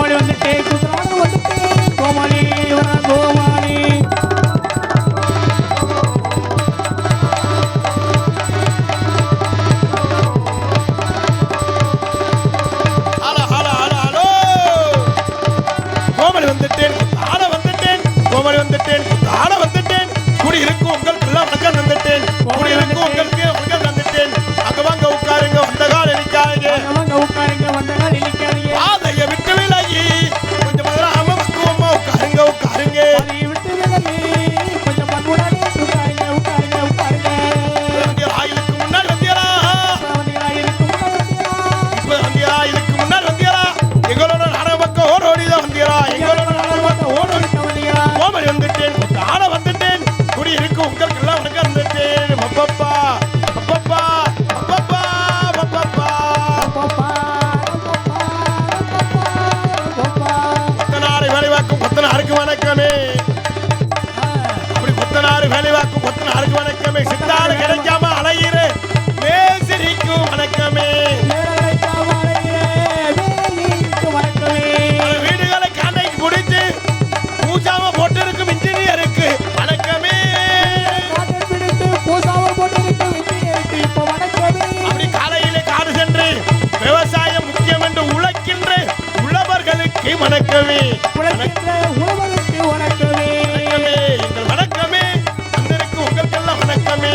கோமாளி வந்துட்டே குதிரான வந்துட்டே கோமாளி வர கோமாளி வந்துட்டேன் ஆட வந்துட்டேன் கோமாளி வந்துட்டேன் ஆட வந்துட்டேன் குடி இருக்கும் உங்களுக்கு எல்லாம் வணக்கம் வந்துட்டேன் குடி இருக்கும் உங்களுக்கு வணக்கம் வந்துட்டேன் அங்க வாங்க உட்காருங்க வந்த கால் இனிக்காதீங்க வாங்க உட்காருங்க வந்த கால் இனிக்காதீங்க பாதையை விட்டு விலகி கொஞ்சம் முதலாம பக்குவமா உட்காருங்க உட்காருங்க பாதையை விட்டு விலகி கொஞ்சம் பண்புடனே உட்காருங்க உட்காருங்க உட்காருங்க ஆயிலுக்கு முன்னாடி வந்தியரா இப்ப வந்தியரா இதுக்கு முன்னாடி வந்தியரா எங்களோட நாடக பக்கம் ஓடோடிதான் வந்தியரா எங்களோட கோமாளி வந்துட்டேன் ஆட வந்துட்டேன் குடி இருக்கு உங்களுக்கு எல்லாம் வணக்கம் வந்துட்டேன் அப்பப்பா அப்பப்பா அப்பப்பா அப்பப்பா கொத்தனாறு வேலைவாக்கும் கொத்தனாருக்கு வணக்கமே அப்படி கொத்தனாறு வேலைவாக்கும் கொத்தனாருக்கு வணக்கமே சித்தாறு கிடைக்காம அலையிற மேசிரிக்கும் வணக்கமே வீடுகளை காண்டைக்கு பிடிச்சு பூஜாவை போட்டு இருக்கும் இன்ஜினியருக்கு வணக்கமே அப்படி காலையிலே காடு சென்று விவசாயம் முக்கியம் என்று உழைக்கின்ற உழவர்களுக்கு வணக்கமே வணக்கமே எங்கள் வணக்கமே அந்தருக்கு உங்களுக்கெல்லாம் வணக்கமே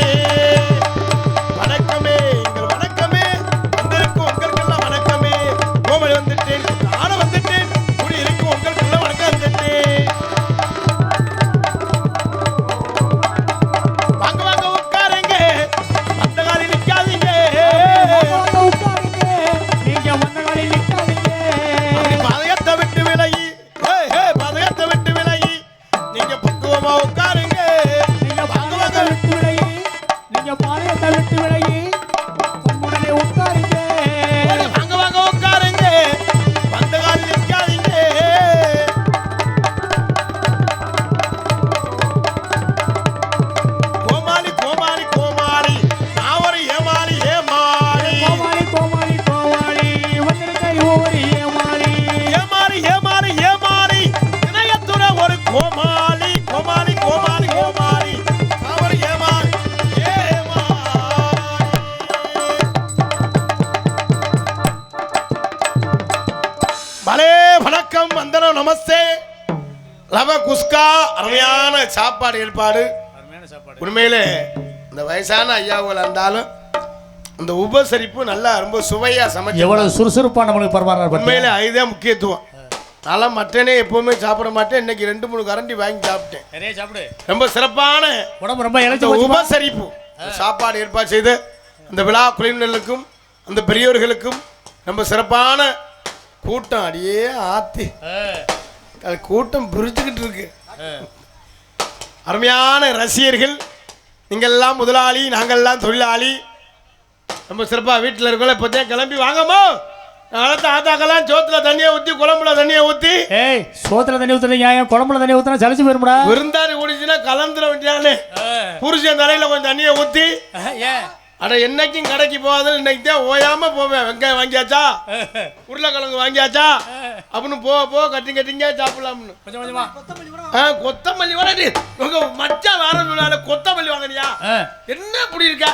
வணக்கமே எங்கள் வணக்கமே அந்தருக்கு உங்களுக்கெல்லாம் வணக்கமே கோமாளி வந்துட்டேன் ஆட வந்துட்டேன் குடி இருக்கும் உங்களுக்கெல்லாம் வணக்கம் வந்துட்டேன் வாங்க வாங்க உட்காருங்க வந்த காலில் நிக்காதீங்க அப்படி பதயத்தை விட்டு விலகி பதயத்தை விட்டு விலகி நீங்க பக்குவமா உட்காருங்க வாங்க வாங்க வாங்க வாங்க உட்காருங்க வந்த காலில் நிக்காதீங்க கோமாளி கோமாளி கோமாளி நான் ஒரு ஏமாளி ஏமாளி ஏமாளி ஏமாளி ஏமாளி இணையத்துற ஒரு கோமாளி கோமாளி கோமாளி கோமாளி நான் ஒரு ஏமாளி ஏமாளி பலே வணக்கம் வந்தனம் நமஸ்தே லவ குஸ்கா அருமையான சாப்பாடு ஏற்பாடு உண்மையிலே இந்த வயசான ஐயாவுகள் இருந்தாலும் இந்த உபசரிப்பு நல்லா ரொம்ப சுவையா சமைச்சு எவ்வளவு சுறுசுறுப்பா நம்மளுக்கு பரவாயில்ல உண்மையிலே அதுதான் முக்கியத்துவம் நான் மட்டனே எப்பவுமே சாப்பிட மாட்டேன் இன்னைக்கு 2-3 கரண்டி வாங்கி சாப்பிட்டேன் நிறைய சாப்பிடு ரொம்ப சிறப்பான உடம்பு ரொம்ப இந்த உபசரிப்பு சாப்பாடு ஏற்பாடு செய்து அந்த விழா குழுவினர்களுக்கும் அந்த பெரியோர்களுக்கும் ரொம்ப சிறப்பான கூட்டம் அடியே ஆத்தி அது கூட்டம் புரிஞ்சுக்கிட்டு இருக்கு அருமையான ரசிகர்கள் நீங்கள்லாம் முதலாளி நாங்கள்லாம் தொழிலாளி ரொம்ப சிறப்பாக வீட்டில் இருக்கோம் இப்போ தான் கிளம்பி வாங்கம்மா நாளத்த ஆத்தாக்கெல்லாம் சோத்துல தண்ணியை ஊற்றி குழம்புல தண்ணியை ஊற்றி சோத்துல தண்ணி ஊற்றுறது ஏன் குழம்புல தண்ணி ஊற்றினா சளிச்சு போயிருமுடா விருந்தாரி குடிச்சுன்னா கலந்துட வேண்டியானே புருஷன் தலையில் கொஞ்சம் தண்ணியை ஊற்றி அட என்னைக்கும் கடைக்கு போகாதுன்னு இன்னைக்கு தான் ஓயாம போவேன் வெங்காயம் வாங்கியாச்சா உருளைக்கிழங்கு வாங்கியாச்சா அப்படின்னு போ கட்டிங்க சாப்பிடலாம்னு கொத்தமல்லி வர உங்க மச்சான் வேற சொன்னால கொத்தமல்லி வாங்கினியா என்ன இப்படி இருக்கா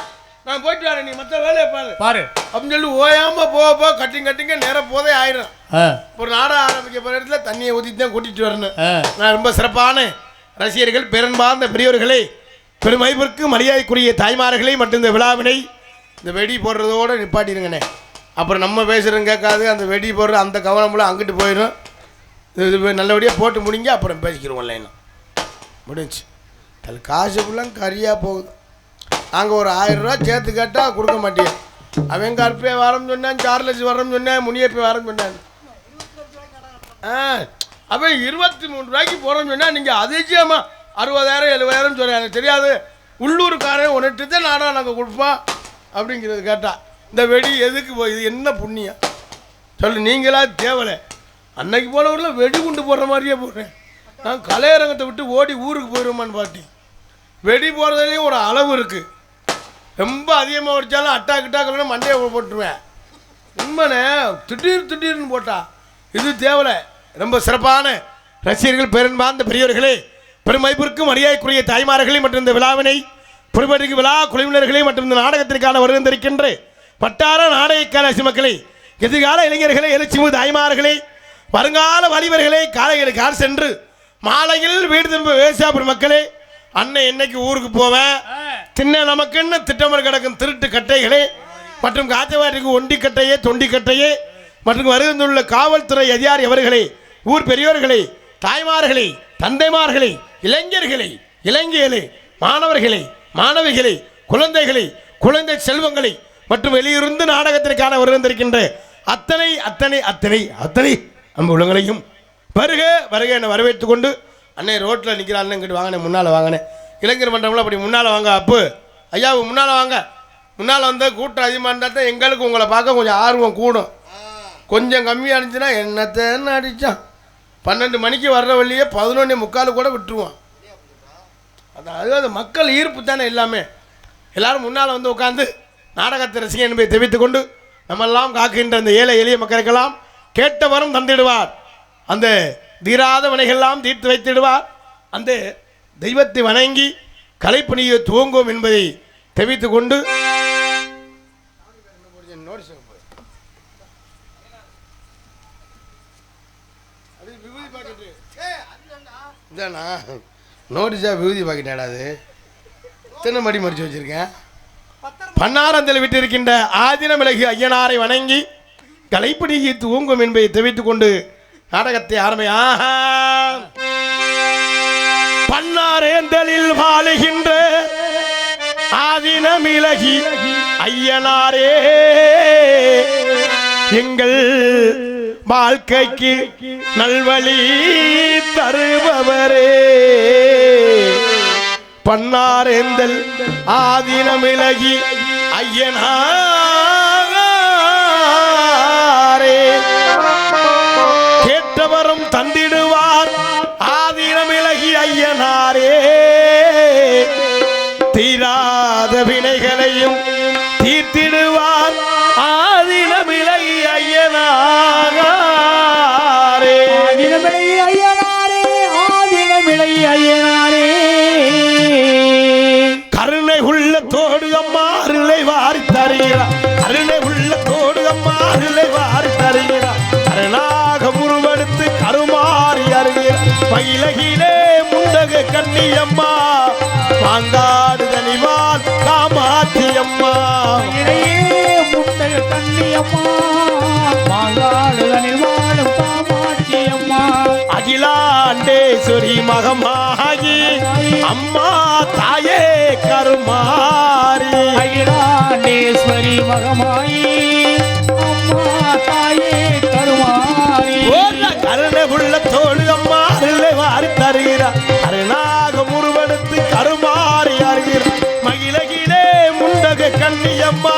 நான் போயிட்டு வரேன் நீ மற்ற வேலையை பாரு அப்படின்னு சொல்லி ஓயாம போ கட்டிங்க நேரம் போதே ஆயிரும் ஒரு நாடகம் ஆரம்பிக்க போற இடத்துல தண்ணியை ஊற்றிட்டு தான் கூட்டிட்டு வரணும் நான் ரொம்ப சிறப்பான ரசிகர்கள் பெரும்பார்ந்த பெரியவர்களே பெருமைப்பிற்கு மரியாதைக்குரிய தாய்மார்களை மற்றும் இந்த விழாவினை இந்த வெடி போடுறதோடு நிப்பாட்டிடுங்கண்ணே அப்புறம் நம்ம பேசுகிறோம் கேட்காது அந்த வெடி போடுற அந்த கவனம்லாம் அங்கிட்டு போயிடும் இது நல்லபடியாக போட்டு முடிங்க அப்புறம் பேசிக்கிறோம் லைனும் முடிஞ்சு அது காசு ஃபுல்லாக கரியாக போகுது நாங்கள் ஒரு 1000 ரூபா சேர்த்து கேட்டால் கொடுக்க மாட்டேன் அவன் கருப்பே வரேன்னு சொன்னான் சார்லஸ் வரேன்னு சொன்னேன் முனியப்பே வரேன்னு சொன்னான் அவன் 23 ரூபாய்க்கு போகிறேன்னு சொன்னால் நீங்கள் அதிகமாக 60,000 70,000 சொல்கிறேன் எனக்கு தெரியாது உள்ளூருக்காரன் ஒன்றுட்டு தான் நாடாக நாங்கள் கொடுப்போம் அப்படிங்கிறது கேட்டால் இந்த வெடி எதுக்கு போய் இது என்ன புண்ணியம் சொல்லு நீங்களா தேவலை அன்னைக்கு போன ஊரில் வெடி குண்டு போடுற மாதிரியே போடுறேன் நான் கலையரங்கத்தை விட்டு ஓடி ஊருக்கு போயிடுவோமான்னு பார்த்தி வெடி போடுறதுலேயும் ஒரு அளவு இருக்குது ரொம்ப அதிகமாக வச்சாலும் அட்டாக்கெல்லாம் மண்டையை போட்டுருவேன் உண்மைண்ணே திடீர்னு போட்டா இது தேவலை ரொம்ப சிறப்பான ரசிகர்கள், பெரும்பார்ந்த பெரியவர்களே, பெருமைப்பிற்கும் மரியாதைக்குரிய தாய்மார்களே மற்றும் இந்த விழாவினை புதுப்பட்டிக்கு விழா குழுவினர்களே மற்றும் இந்த நாடகத்திற்கான வருகின்றிருக்கின்ற வட்டார நாடகக்கார மக்களே, எதிர்கால இளைஞர்களே, எழுச்சிமிகு தாய்மார்களே, வருங்கால வலிவர்களே, காலைகளை கார் சென்று மாலையில் வீடு திரும்ப விவசாய மக்களே, அண்ணன் என்னைக்கு ஊருக்கு போவேன் தின்ன நமக்குன்னு திட்டமிட கிடக்கும் திருட்டு கட்டைகளே மற்றும் காத்தவாரிக்கு ஒண்டிக்கட்டையே தொண்டிக்கட்டையே மற்றும் வருகின்றுள்ள காவல்துறை அதிகாரி அவர்களே, ஊர் பெரியோர்களே, தாய்மார்களே, தந்தைமார்களே, இளைஞர்களே, இளைஞர்களே, மாணவர்களே, மாணவிகளே, குழந்தைகளை, குழந்தை செல்வங்களை மற்றும் வெளியிருந்து நாடகத்திற்கான வருகின்றிருக்கின்ற அத்தனை அத்தனை அத்தனை அத்தனை அன்பு உள்ளங்களையும் வருக வருக என்னை வரவேற்றுக் கொண்டு, அன்னை ரோட்டில் நிற்கிறாள் இங்கிட்டு வாங்கினேன், முன்னால் வாங்கினேன், இளைஞர் மன்றம்ல அப்படி முன்னால் வாங்க, அப்பு ஐயா முன்னால் வாங்க, முன்னால் வந்து கூட்டம் அதிகமாக இருந்தால் தான் எங்களுக்கு உங்களை பார்க்க கொஞ்சம் ஆர்வம் கூடும். கொஞ்சம் கம்மியாக இருந்துச்சுன்னா என்னத்தன்னு அடித்தான் 12 மணிக்கு வர்ற வழியே 11:45 கூட விட்டுருவான். அதாவது மக்கள் ஈர்ப்பு தானே எல்லாமே. எல்லாரும் முன்னால் வந்து உட்காந்து நாடகத்தை ரசிகை என்பதை தெரிவித்துக் கொண்டு நம்மெல்லாம் காக்கின்ற அந்த ஏழை எளிய மக்களுக்கெல்லாம் கேட்டவரும் தந்திடுவார், அந்த தீராத வினைகள்லாம் தீர்த்து வைத்திடுவார், அந்த தெய்வத்தை வணங்கி கலைப்பணியை துவங்கும் என்பதை தெரிவித்துக் கொண்டு நோட்டீஸா விபூதி பாக்கெட் அது இத்தனை மடி மடிச்சு வச்சிருக்கேன். பன்னாரத்தில் விட்டு இருக்கின்ற ஆதின மிளகு ஐயனாரை வணங்கி கலைப்பணியை துவங்கும் என்பதை தெரிவித்துக் கொண்டு நாடகத்தை ஆரம்பியாக பன்னாரேந்தலில் வாழுகின்ற ஆதின மிளகி ஐயனாரே எங்கள் வாழ்க்கைக்கு நல்வழி தருபவரே, பன்னாரேந்தல் ஆதின மிளகி ஐயனாரே கேட்டவரும் தந்திடுவார், ஆதின மிளகி ஐயனாரே தீராத வினைகளையும் தீர்த்திடுவார், ஆதின மிளகி ஐயனாரே ஆதின மிளகி ஐயனாரே ஆதின மிளகி ஐயனாரே கருணை உள்ளத்தோடு அம்மா அருளை வாரி தருகிறார், கருணை உள்ளத்தோடு அம்மா அருளை வாரி தருகிறார், கருணாக உருவெடுத்து கருமாறி அருகிறார், மயிலகிலே முண்டக கண்ணியம்மா மாங்காடு தனிவால் காமாட்சி அம்மா முண்டக கண்ணியம்மா மாங்காடு தனிவால் காமாட்சி அம்மா அகிலாண்டேஸ்வரி மகமாகி அம்மா தாயே கருமாரி அகிலாண்டேஸ்வரி மகமாயி அம்மா தாயே கருமாரி கருணை உள்ளத்தோடு அம்மா அருளை வாரி தருகிறார், அருணாக முருவெடுத்து கருமாறி அருகிறார், மகிழகிலே முண்டக கண்ணியம்மா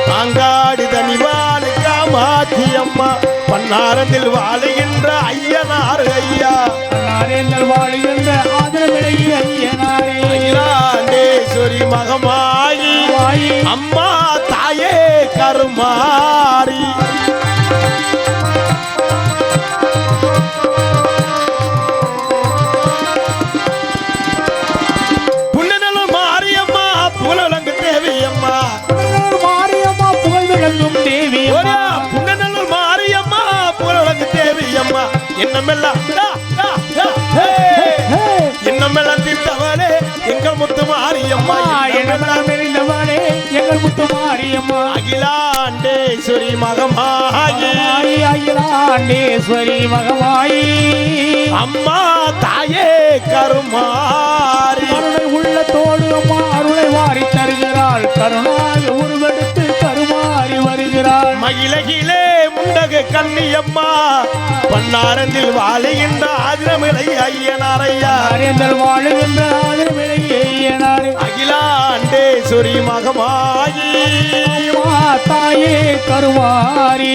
மாங்காடி தனிவாள் காமாட்சி அம்மா பன்னாரத்தில் வாழுகின்ற ஐயனார் ஐயா பன்னாரத்தில் வாழுகின்ற ஆதின மிளகி ஐயனாரே அகிலாண்டேஸ்வரி மகமாயி அம்மா தாயே கருமாரி என்னமெல்லாம் தீர்த்தவளே எங்கள் முத்து மாரியம்மா, என்னமெல்லாம் தெரிந்தவளே எங்கள் முத்து மாரியம்மா, அகிலாண்டேஸ்வரி மகமாயி அகிலாண்டேஸ்வரி மகமாயி அம்மா தாயே கருமாரி கருணை உள்ளத்தோடு அம்மா அருளை வாரி தருகிறாள், கருணாக உருவெடுத்து கருமாறி வருகிறாள், மகிழகிலே முண்டக கண்ணியம்மா பன்னாரத்தில் வாழுகின்ற ஆதிரமிளை ஐயனாரையா வாழுகின்ற ஆதிரமிளை ஐயனாரே அகிலாண்டேஸ்வரி மகமாயி தாயே கருமாரி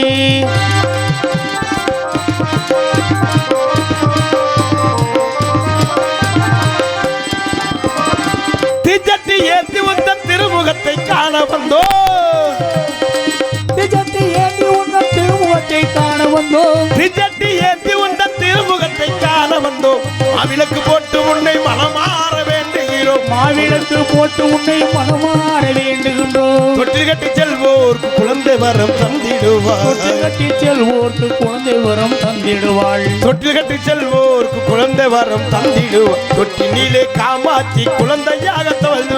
திஜட்டி ஏற்றி வந்த திருமுகத்தை காண வந்தோ, திஜட்டி ஏற்றி உன்ன திருமுகத்தை காண வந்தோ, திஜட்டி ஏற்றி உன் மாவிளக்கு போட்டு உன்னை மனமாற வேண்டுகின்றோம். தொட்டில் கட்டி செல்வோர்க்கு குழந்தை வரம் தந்திடுவாள். தொட்டில் கட்டி செல்வோர்க்கு குழந்தை வரம் தந்திடுவாள். தொட்டில் கட்டி செல்வோர்க்கு குழந்தை வரம் தந்திடுவாள். தொட்டினிலே காமாட்சி குழந்தையாக தவழ்ந்து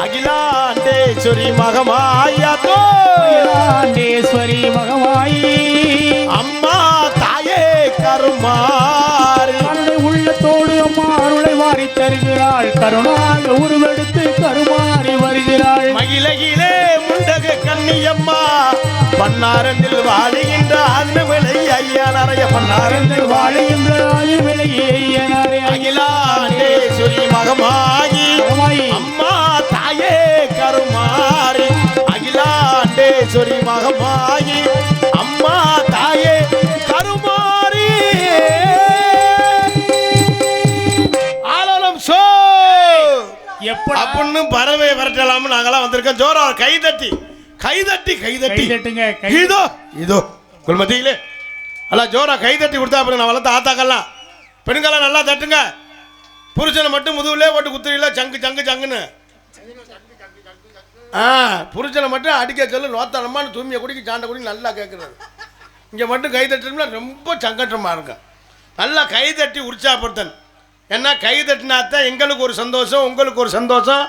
அகிலாண்டேஸ்வரி மகமாயாத்தோ. அகிலாண்டேஸ்வரி மகமாயி அம்மா தாயே கருமாரி உள்ளத்தோடு அம்மா அருளை வாரி தருகிறாள். கருணாக உருவெடுத்து கருமாறி வருகிறாள். மகிழகிலே முண்டக கண்ணியம்மா பன்னாரண்டில் வாழுகின்ற ஆண்விளை ஐயா நிறைய பன்னாரண்டில் வாழுகின்ற ஆண்விளை ஐயா நிறைய அகிலாண்டேஸ்வரி மகமாயி அம்மா தாயே கருமாரி அகிலாண்டேஸ்வரி மகமாயி அம்மா தாயே கருமாரி ஆலோலம் சோ அப்படின்னு பறவை வரட்டலாம்னு நாங்களாம் வந்திருக்கோம். ஜோரா கைதட்டி கைதட்டி கைதட்டி தட்டுங்க. இதோ இதோ குல்மத்தியிலே அல்ல ஜோரா கைதட்டி கொடுத்தா அப்புறம் நான் வளர்த்த ஆத்தாக்கெல்லாம் பெண்கள்லாம் நல்லா தட்டுங்க. புருஷனை மட்டும் முதுகுலே போட்டு குத்துறீங்களா சங்கு சங்கு சங்குன்னு. புருஷனை மட்டும் அடிக்க சொல்லு நோத்தனமானு தூமியை குடிக்க சாண்டை குடிக்க நல்லா கேட்குறது. இங்கே மட்டும் கை தட்டுனா ரொம்ப சங்கட்டமாக இருக்கும். நல்லா கை தட்டி உற்சாகப்படுத்தன். ஏன்னா கை தட்டினாத்தான் எங்களுக்கு ஒரு சந்தோஷம், உங்களுக்கு ஒரு சந்தோஷம்.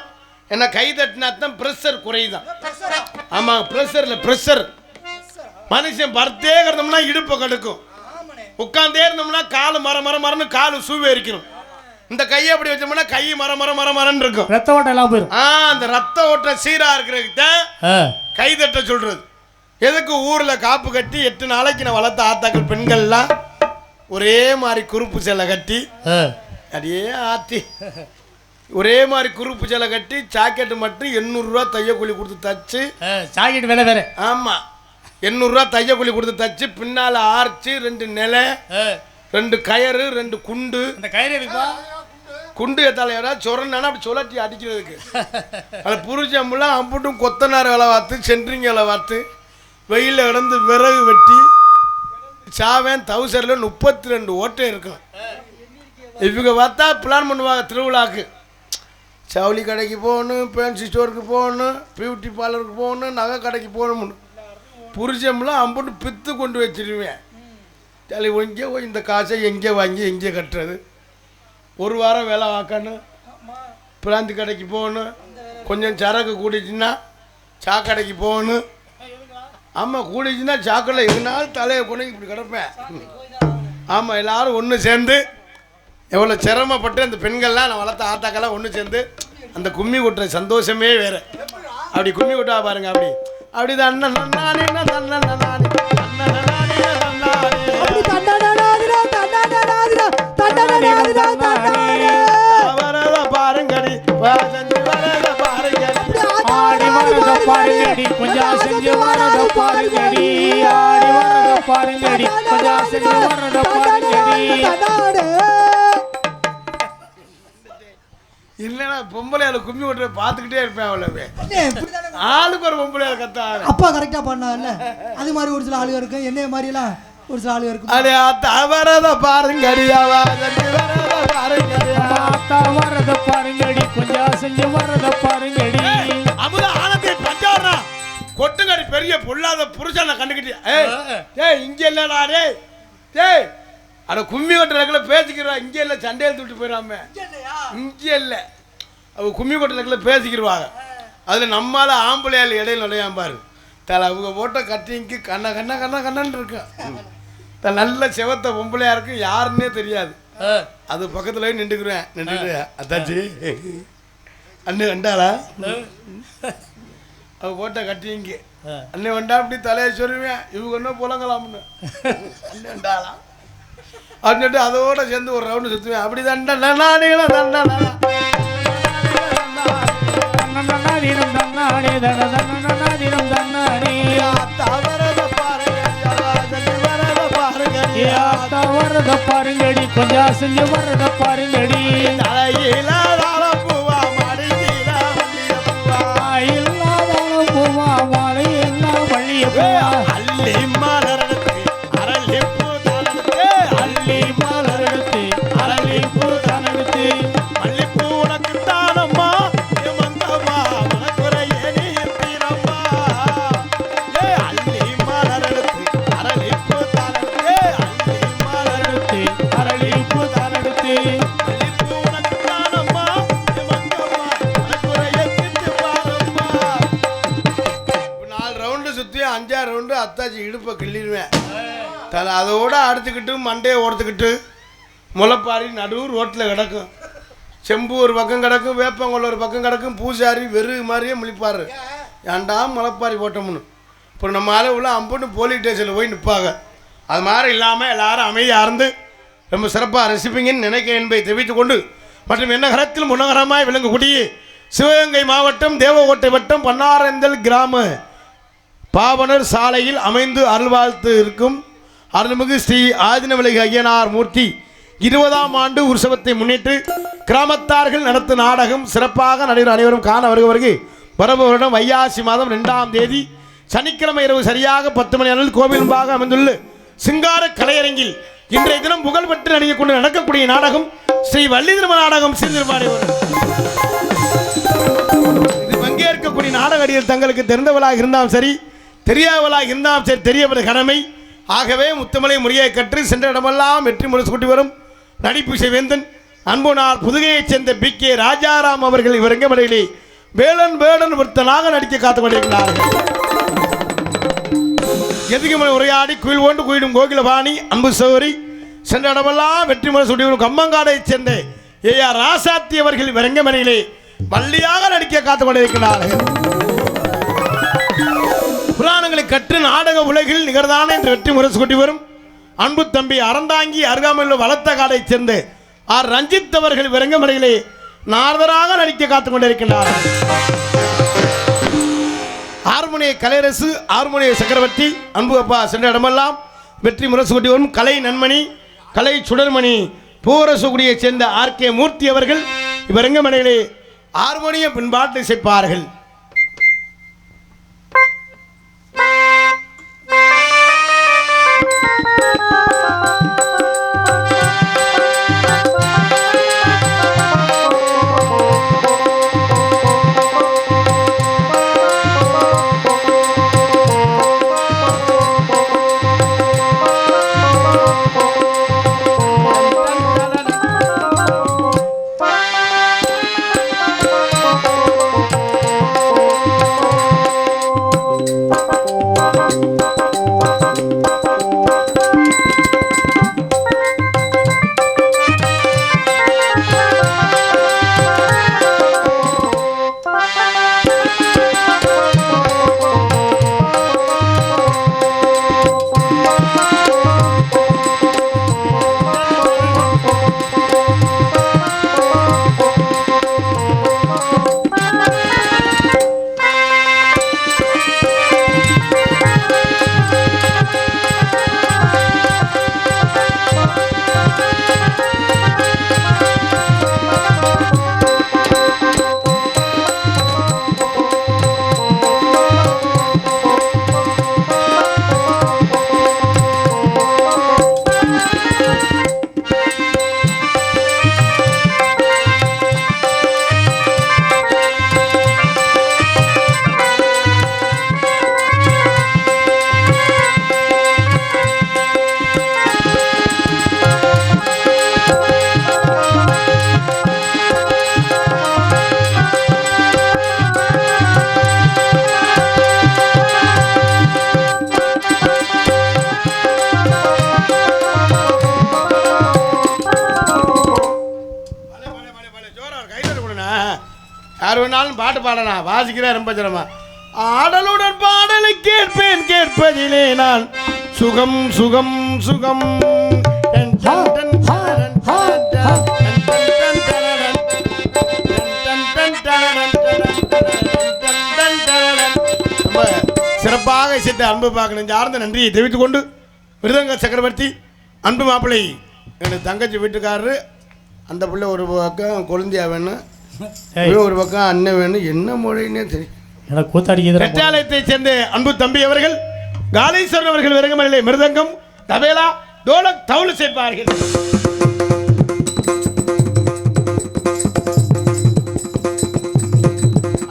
ஏன்னா கை தட்டினாத்தான் ப்ரெஷர் குறையுதான். ஆமாம், ப்ரெஷரில் ப்ரெஷர் மனுஷன் பர்த்தே இருந்தோம்னா இடுப்பை கடுக்கும், உட்காந்தே இருந்தோம்னா காலு மரன்னு காலு சூவே இருக்கணும். இந்த கையை அப்படி வச்சோம்னா கை மரன்னு இருக்கும், ரத்த ஓட்டம் எல்லாம் போயிடும். அந்த ரத்த ஓட்டம் சீரா இருக்கிறதுக்கு தான் கை தட்ட சொல்றது. எதுக்கு ஊர்ல காப்பு கட்டி 8 நாளைக்கு நான் வளர்த்த ஆத்தாக்கள் பெண்கள்லாம் ஒரே மாதிரி குறுப்பு சேலை கட்டி அப்படியே ஆத்தி ஒரே மாதிரி குறுப்பு சேலை கட்டி ஜாக்கெட்டு மட்டும் 800 ரூபா தையக்கூலி கொடுத்து தச்சு. ஜாக்கெட் வேலை வேற. ஆமா, 800 ரூபா தையக்கூலி கொடுத்து தச்சு பின்னால ஆர்ச்சி 2 நிலை 2 கயறு 2 குண்டு. அந்த கயிறு இருக்குப்பா, குண்டு எத்தால யாராவது சொரன்னா அப்படி சுழட்டி அடிக்கிறதுக்கு. அதை புரிச்சம்பெல்லாம் அம்புட்டும் கொத்தனார் வேலை பார்த்து சென்ட்ரிங் வேலை பார்த்து வெயிலில் கிடந்து விறகு வெட்டி சாவேன். தவுசரில் 32 ஓட்டை இருக்கும். இவங்க பார்த்தா பிளான் பண்ணுவாங்க திருவிழாக்கு. சவுளி கடைக்கு போகணும், பேன்சி ஸ்டோருக்கு போகணும், பியூட்டி பார்லருக்கு போகணும், நகை கடைக்கு போகணும்னு புரிச்சம்பெல்லாம் அம்புட்டு பித்து கொண்டு வச்சிருவேன். தலை எங்கே போய் இந்த காசை எங்கே வாங்கி எங்கே கட்டுறது. ஒரு வாரம் வேலை பார்க்கணும், பிராந்தி கடைக்கு போகணும், கொஞ்சம் சரக்கு கூடிச்சுன்னா சாக்கடைக்கு போகணும். ஆமாம், கூடிச்சுன்னா சாக்கடை எதுனாலும் தலையை கொண்டு இப்படி கிடப்பேன். ஆமாம், எல்லோரும் ஒன்று சேர்ந்து எவ்வளோ சிரமப்பட்டு அந்த பெண்கள்லாம் நான் வளர்த்த ஆத்தாக்கெல்லாம் ஒன்று சேர்ந்து அந்த கும்மி கொட்டுற சந்தோஷமே வேறு. அப்படி கும்மி கொட்டா பாருங்க, அப்படி அப்படி தான் பாருங்கடி பாருங்கடி கொஞ்சம் செஞ்சு வரத பாருங்கடி, ஆடி வரத பாருங்கடி கொஞ்சம் செஞ்சு வரத பாருங்கடி. இல்லைன்னா பொம்பளையால கும்மி கொட்டுற பார்த்துக்கிட்டே இருப்பேன். அவ்வளவு ஆளுக்கு ஒரு பொம்பளையால கத்தா அப்பா கரெக்டா பண்ணால அது மாதிரி ஒரு சில ஆளுங்க இருக்கு, என்னைய மாதிரி எல்லாம் ஒரு சில ஆளுங்க இருக்கு. அடே வரத பாருங்கடி, வரத பாருங்கடி கொஞ்சம் செஞ்சு வரத பாருங்கடி. அமுத ஆனந்தி பஞ்சாரா கொட்டுங்கடி பெரிய பொல்லாத புருஷனை கண்டுக்கிட்டியா? ஏய் இங்க இல்லடா, டேய் அட கும்மி கொட்டுறதுக்குள்ள பேசிக்கிறா. இங்கே இல்லை, சண்டையில் தூட்டு போயிடாம. இங்கே இல்லை, அவங்க கும்மி கொட்டுறதுக்குள்ள பேசிக்கிடுவாங்க. அதில் நம்மளால ஆம்பளையால் இடையில நுழையாம்பாரு. தலை அவங்க போட்ட கட்டிங்க்கு கண்ணன்னு இருக்கும். நல்ல செவத்த பொம்பளையா இருக்கும், யாருன்னே தெரியாது. அது பக்கத்துல நின்றுக்குறேன். நின்றுட்டு அத்தாச்சி அண்ணன் வண்டாளா, அவ போட்ட கட்டிங்க்கு அண்ணன் வண்டா அப்படி தலையை சொல்லுவேன். இவங்க என்ன புலங்கலாம்னு அண்ணன் வண்டாளா அப்படின்ட்டு அதோட சேர்ந்து ஒரு ரவுண்டு சுற்றுவேன். அப்படி வரத பாருங்கடி கொஞ்சம் செஞ்சு வரத பாருங்கடி. பூவா மாலை எல்லாம் வள்ளிய பூவா அள்ளி மலரெடுத்து அரளிப்பூ மல்லிப்பூ உனக்கு தானம்மா அதோட அடிச்சுக்கிட்டு மண்டையை ஓடுத்துக்கிட்டு முளைப்பாரி நடுவு ரோட்டில் கிடக்கும். செம்பு ஒரு பக்கம் கிடக்கும், வேப்பங்கொல்ல ஒரு பக்கம் கிடக்கும். பூசாரி வெறு மாதிரியே முழிப்பார், ஏன்டா முளைப்பாரி போட்டோம்னு. இப்போ நம்ம ஆளு உள்ள அம்புன்னு போலீஸ் ஸ்டேஷனில் போய் நிற்பாங்க. அது மாதிரி இல்லாமல் எல்லாரும் அமைதியாக இருந்து ரொம்ப சிறப்பாக ரசிப்பீங்கன்னு நினைக்கிறேன் என்பதை தெரிவித்துக் கொண்டு, மற்றும் என்னகரத்தில் முன்னகரமாய் விளங்கக்கூடிய சிவகங்கை மாவட்டம் தேவகோட்டை வட்டம் பன்னாரந்தல் கிராம பாவனர் சாலையில் அமைந்து அருள்வாழ்த்து இருக்கும் அருள்மிகு ஸ்ரீ ஆதினவிலகு ஐயனார் மூர்த்தி 20ஆம் ஆண்டு உற்சவத்தை முன்னிட்டு கிராமத்தார்கள் நடத்தும் நாடகம் சிறப்பாக நடைபெறும். அனைவரும் காண வருகை. வருடம் வைகாசி மாதம் 2ஆம் தேதி சனிக்கிழமை இரவு சரியாக 10 மணி அளவில் கோவில் முன்பாக அமைந்துள்ள சிங்கார கலையரங்கில் இன்றைய தினம் புகழ்பெற்று நடிகை கொண்டு நடக்கக்கூடிய நாடகம் ஸ்ரீ வள்ளி திருமண நாடகம் சீர்திருப்பாடி. இது பங்கேற்கக்கூடிய நாடகடிகள் தங்களுக்கு தெரிந்தவளாக இருந்தாலும் சரி, தெரியாதவளாக இருந்தாலும் சரி, தெரியவது கடமை. ஆகவே முத்துமலை முறையை கற்று சென்ற இடமெல்லாம் வெற்றி முரசு கூட்டி வரும் நடிப்பு செய்வேந்தன் அன்பு நாள் புதுகையைச் சேர்ந்த BK ராஜாராம் அவர்கள் இவரங்கமடையிலே வேலன் வேடன் ஒருத்தனாக நடிக்க காத்துக் கொண்டிருக்கிறார்கள். எதுக்குமலை உரையாடி குயில் கொண்டு குயிலும் கோகிலபாணி அன்பு சௌரி சென்ற இடமெல்லாம் வெற்றி முரசு கூட்டி வரும் கம்மங்காடையைச் சேர்ந்த AR ராசாத்தி அவர்கள் இவரங்கமடையிலே வள்ளியாக நடிக்க காத்துக் கொண்டிருக்கிறார்கள். புராணங்களை கற்று நாடக உலகில் நிகழ்தான என்று வெற்றி முரசு கூட்டி வரும் அன்பு தம்பி அறந்தாங்கி அருகாமையில் வளர்த்த காடைச் சேர்ந்த R ரஞ்சித் அவர்கள் விரங்கமடையிலே நாரதராக நடிக்க காத்துக் கொண்டிருக்கின்றார்கள். ஹார்மோனிய கலையரசு ஹார்மோனிய சக்கரவர்த்தி அன்பு அப்பா சென்ற இடமெல்லாம் வெற்றி முரசு கூட்டி வரும் கலை நன்மணி கலை சுடர்மணி பூரசுகுடியைச் சேர்ந்த RK மூர்த்தி அவர்கள் இவரங்கமடையிலே ஹார்மோனிய பின்பாட்டை இசைப்பார்கள். யார் வேணாலும் பாட்டு பாடலாம், வாசிக்கிறேன் ரொம்ப சிரமமா. ஆடலுடன் பாடலை கேட்பேன், கேட்பதிலே நான் சுகம் சுகம் சுகம். சிறப்பாக இசைத்த அன்பு பார்க்கணும் சார்ந்த நன்றியை தெரிவித்துக் கொண்டு, மிருதங்க சக்கரவர்த்தி அன்பு மாப்பிள்ளை எனக்கு தங்கச்சி வீட்டுக்காரரு, அந்த பிள்ளை ஒரு பக்கம் கொழுந்தியா வேணும், ஒரு பக்கம் அண்ணன் வேணும், என்ன மொழின்னே தெரியும். கட்டாலயத்தை சேர்ந்த அன்பு தம்பி அவர்கள் காலேஸ்வரன் அவர்கள் விரங்கமலை மிருதங்கம் தபேலா டோலக் தவுல் சேர்ப்பார்கள்.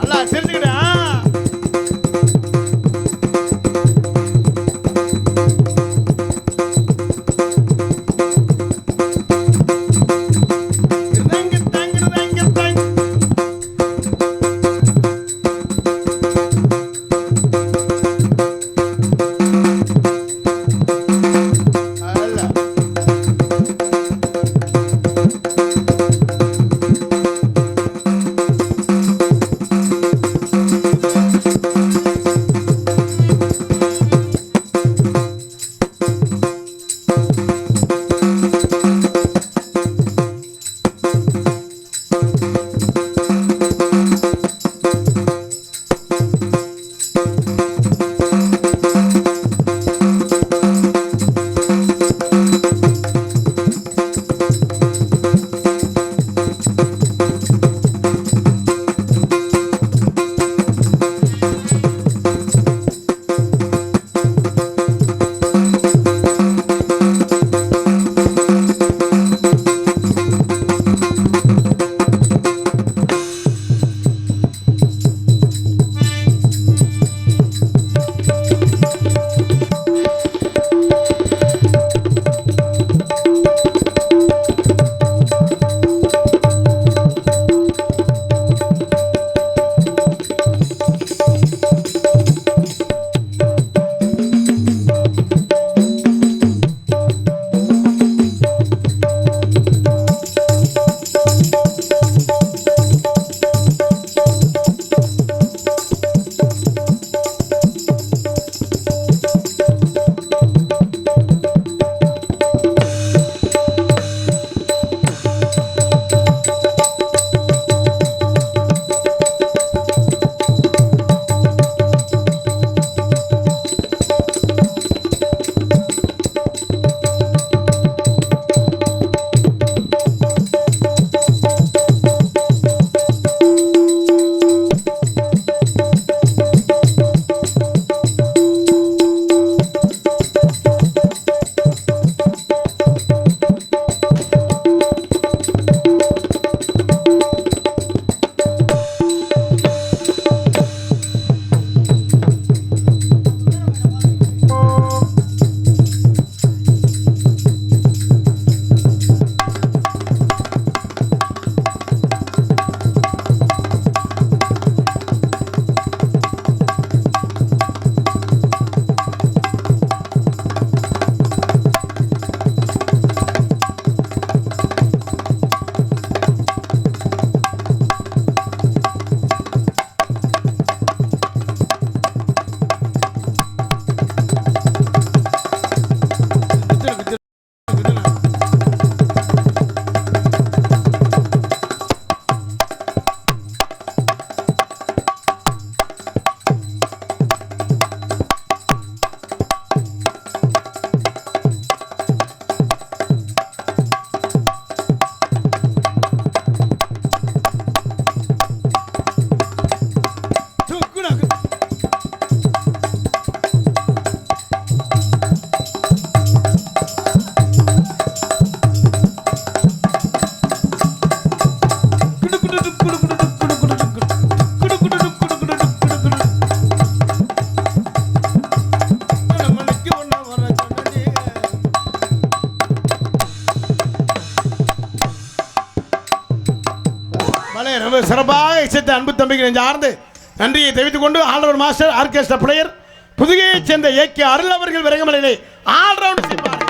அல்லா சேர்த்துக்கிட்டா ரொம்ப சிறப்பாக இசைத்த அன்பு தம்பிக்கு நெஞ்சார்ந்து நன்றியை தெரிவித்துக் கொண்டு ஆல்ரவுண்ட் மாஸ்டர் ஆர்கெஸ்ட்ரா பிளேயர் புதுகையைச் சேர்ந்த ஏகே அருள் அவர்கள் விரங்கமலையிலே ஆல்ரவுண்ட் செய்வார்கள்.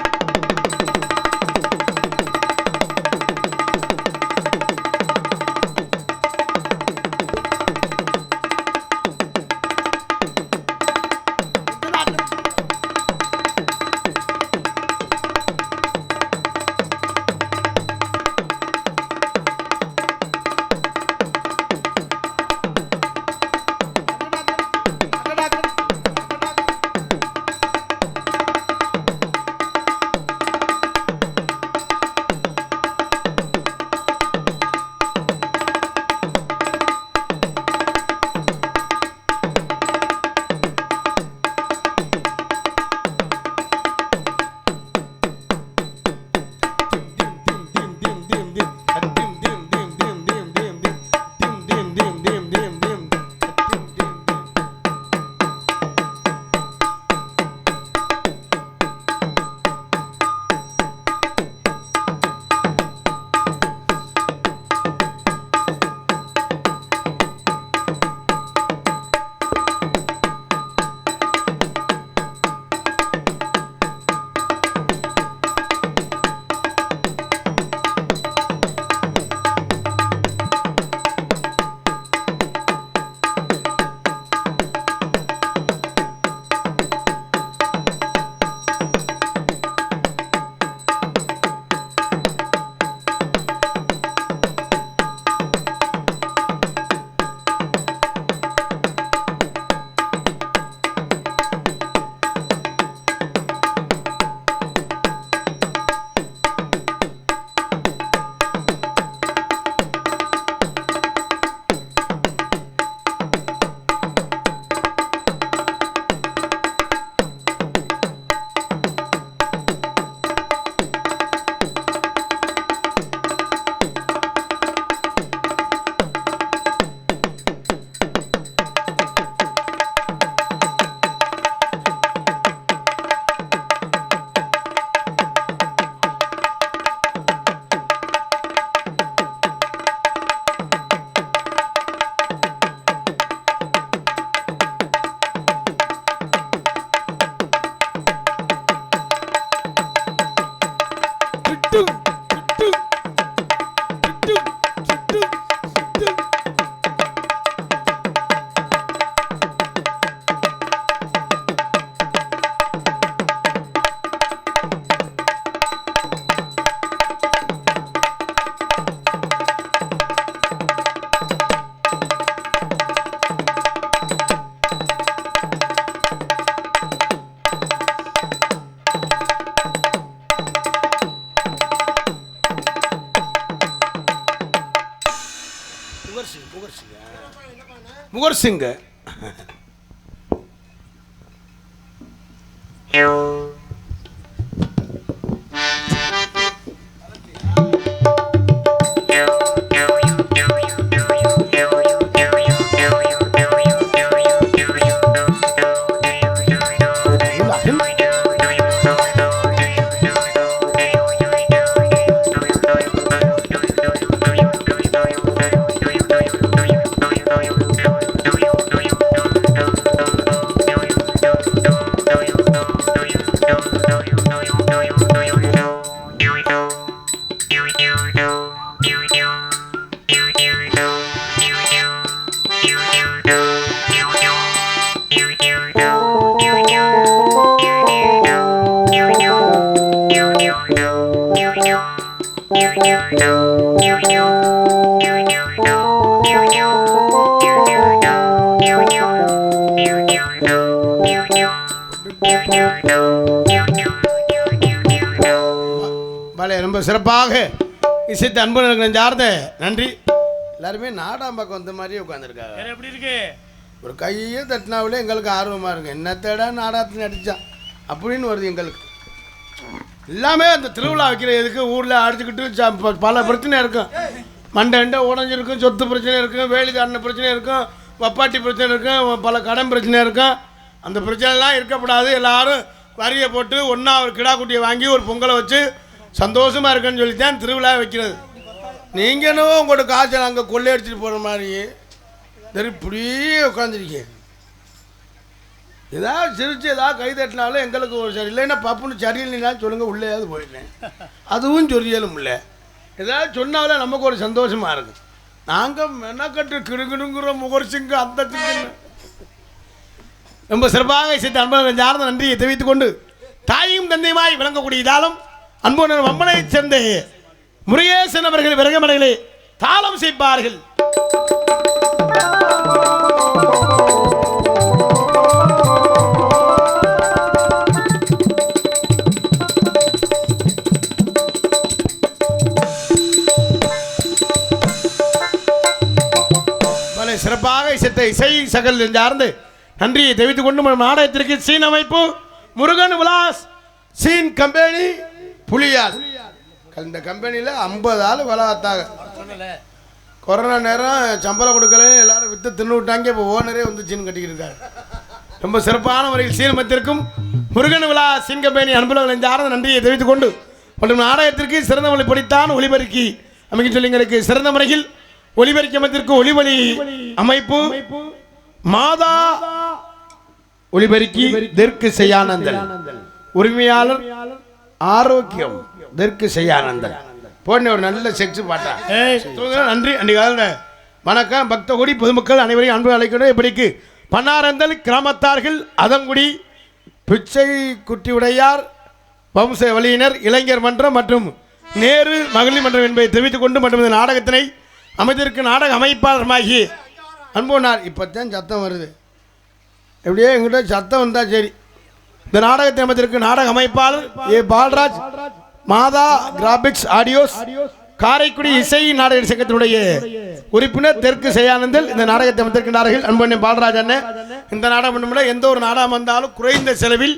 முகர் சிங் ரொம்ப சிறப்பாக இசைத்த அன்புகளுக்கு நெஞ்சார்ந்த நன்றி. எல்லாருமே நாடாம் பக்கம் வந்த மாதிரியே உட்காந்துருக்காங்க. எப்படி இருக்கு? ஒரு கையை தட்டினாவிலே எங்களுக்கு ஆர்வமாக இருக்கு. என்னத்தடா நாடாத்து நடித்தான் அப்படின்னு வருது எங்களுக்கு. எல்லாமே அந்த திருவிழா வைக்கிற எதுக்கு ஊரில் அடிச்சுக்கிட்டு பல பிரச்சனை இருக்கும். மண்டை உடஞ்சிருக்கும், சொத்து பிரச்சனை இருக்கும், வேலிதாரண பிரச்சனை இருக்கும், வப்பாட்டி பிரச்சனை இருக்கும், பல கடன் பிரச்சனை இருக்கும். அந்த பிரச்சனைலாம் இருக்கப்படாது. எல்லாரும் வரியை போட்டு ஒன்றா ஒரு கிடா குட்டியை வாங்கி ஒரு பொங்கலை வச்சு சந்தோஷமாக இருக்குன்னு சொல்லித்தான் திருவிழா வைக்கிறது. நீங்கள் என்னவோ உங்களோட காய்ச்சல் அங்கே கொள்ளையடிச்சிட்டு போகிற மாதிரி இப்படியே உட்காந்துருக்கேன். ஏதாவது சிரித்து ஏதாவது கை தட்டினாலும் எங்களுக்கு ஒரு சரி இல்லைன்னா பப்புன்னு சரியில்லைனாலும் சொல்லுங்கள், உள்ளேயாவது போயிட்டேன். அதுவும் சொல்லியலும் இல்லை. ஏதாவது சொன்னாலே நமக்கு ஒரு சந்தோஷமாக இருக்கும். நாங்கள் மெனக்கட்டு கிடுங்கிடுங்கிற முகர்ச்சிங்க அந்த சிங்க ரொம்ப சிறப்பாக இசைத்த அன்பர்கள் சார்ந்த நன்றியை தெரிவித்துக் கொண்டு தாயும் தந்தையுமாய் விளங்கக்கூடிய இதாலும் அன்புடன் வம்பனை சேர்ந்த முருகேசன் அவர்கள் விரகமடைகளை தாளம் செய்ப்பார்கள். சிறப்பாக இசைத்த இசை சகல் சார்ந்து நன்றியை தெரிவித்துக் கொண்டு நாடகத்திற்கு சீன் அமைப்பு முருகன் விலாஸ் சீன் கம்பெனி புலியால். இந்த கம்பெனியில் 50 ஆள் வேலை பார்த்தாங்க. கொரோனா நேரம் சம்பளம் கொடுக்கல, எல்லாரும் விற்று தின்னு விட்டாங்க. இப்போ ஓனரே வந்து சீன் கட்டிக்கிட்டு இருக்காங்க. ரொம்ப சிறப்பான முறையில் சீன் அமைத்திருக்கும் முருகன் விலாஸ் சீன் கம்பெனி அன்புகளை சார்ந்த நன்றியை தெரிவித்துக் கொண்டு மற்றும் நாடகத்திற்கு சிறந்த மொழி படித்தான் ஒளிபெருக்கி அமைக்க சொல்லிங்களுக்கு சிறந்த முறையில் ஒளிபெருக்கி அமைத்திற்கு ஒளிவழி அமைப்பு மாதா ஒளிபெருக்கி தெற்கு செய்யானந்தல் உரிமையாளர் ஆரோக்கியம் தெற்கு செய்யானந்தல் போன ஒரு நல்ல செக்ஸ் பாட்டா. நன்றி. அன்றைய வணக்கம் பக்த கோடி பொதுமக்கள் அனைவரையும் அன்பு அழைக்கணும். இப்படிக்கு பன்னாரந்தல் கிராமத்தார்கள் அதங்குடி பிச்சை குட்டியுடையார் வம்ச வழியினர் இளைஞர் மன்றம் மற்றும் நேரு மகளிர் மன்றம் என்பதை தெரிவித்துக் கொண்டு மற்றும் இந்த நாடகத்தினை அமைதிற்கு நாடக அமைப்பாளருமாகி அன்போனார். இப்போத்தான் சத்தம் வருது, எப்படியே எங்கிட்ட சத்தம் வந்தால் சரி. இந்த நாடகத்தை அமைதிற்கு நாடக அமைப்பாளர் ஏ பால்ராஜ் மாதா கிராபிக்ஸ் ஆடியோஸ் காரைக்குடி இசை நாடக சங்கத்தினுடைய உறுப்பினர் தெற்கு செய்யானந்தல் இந்த நாடகத்தை அமைத்திருக்கிறார்கள். அன்பண்ணே பால்ராஜ் அண்ணன் இந்த நாடகம் பண்ணும்போது எந்த ஒரு நாடகம் வந்தாலும் குறைந்த செலவில்,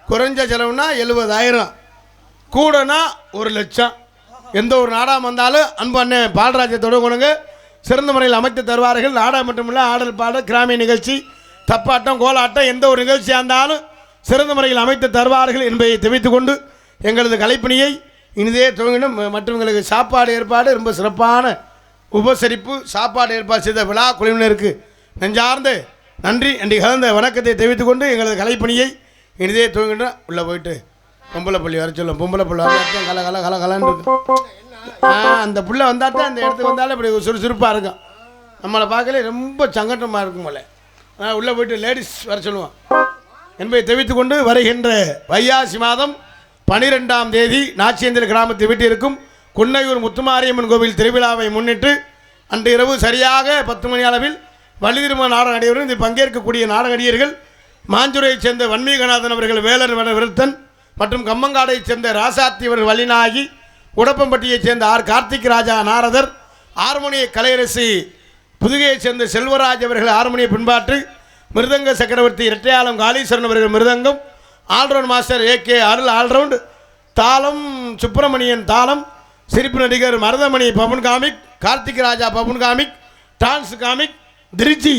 குறைஞ்ச செலவுனா 70,000, கூடனா 1,00,000. எந்த ஒரு நாடகம் வந்தாலும் அன்பு அண்ணன் பால்ராஜை தொடங்குங்க, சிறந்த முறையில் அமைத்து தருவார்கள். நாடகம் மட்டுமில்லை, ஆடல் பாடல் கிராமிய நிகழ்ச்சி தப்பாட்டம் கோலாட்டம் எந்த ஒரு நிகழ்ச்சியாக இருந்தாலும் சிறந்த முறையில் அமைத்து தருவார்கள் என்பதை தெரிவித்துக் கொண்டு எங்களது கலைப்பணியை இனிதே துவங்கிடும். மற்றவங்களுக்கு சாப்பாடு ஏற்பாடு ரொம்ப சிறப்பான உபசரிப்பு சாப்பாடு ஏற்பாடு செய்த விழா குழுவினருக்கு நெஞ்சார்ந்த நன்றி அன்றைய கலந்த வணக்கத்தை தெரிவித்துக் கொண்டு எங்களது கலைப்பணியை இனிதே துவங்கிட்டோம். உள்ளே போயிட்டு பொம்பளை பள்ளி வர சொல்லும். பொம்பளை பள்ளி வந்தால் கல கல கல கலன்னு இருக்கும். அந்த புள்ள வந்தாத்தான் அந்த இடத்துக்கு வந்தாலும் இப்படி சுறுசுறுப்பாக இருக்கும். நம்மளை பார்க்கல ரொம்ப சங்கட்டமாக இருக்கும் போல. உள்ளே போயிட்டு லேடிஸ் வர சொல்லுவோம் என்பதை தெரிவித்துக் கொண்டு வருகின்ற வைகாசி மாதம் 12ஆம் தேதி நாச்சியந்தல் கிராமத்தில் வீட்டிற்கும் குன்னையூர் முத்துமாரியம்மன் கோவில் திருவிழாவை முன்னிட்டு அன்று இரவு சரியாக 10 மணி அளவில் வள்ளி திருமண நாடக நடிகர்கள் இதில் பங்கேற்கக்கூடிய நாடக நடிகர்கள் மாஞ்சுரையைச் சேர்ந்த வன்மீகநாதன் அவர்கள் வேலர் விருத்தன் மற்றும் கம்மங்காடையைச் சேர்ந்த ராசாத்தி அவர்கள் வள்ளிநாயகி, உடப்பம்பட்டியைச் சேர்ந்த ஆர் கார்த்திக் ராஜா நாரதர், ஹார்மோனிய கலையரசி புதுகையைச் சேர்ந்த செல்வராஜ் அவர்கள் ஹார்மோனிய பின்பாட்டு, மிருதங்க சக்கரவர்த்தி இரட்டையாளம் காளீஸ்வரன் அவர்கள் மிருதங்கம், all round master AK Arul all round, தாளம் சுப்பிரமணியன் தாளம், சிரிப்பு நடிகர் Marudhamani Pavan comic, Karthik Raja Pavan comic, dance comic, Trichy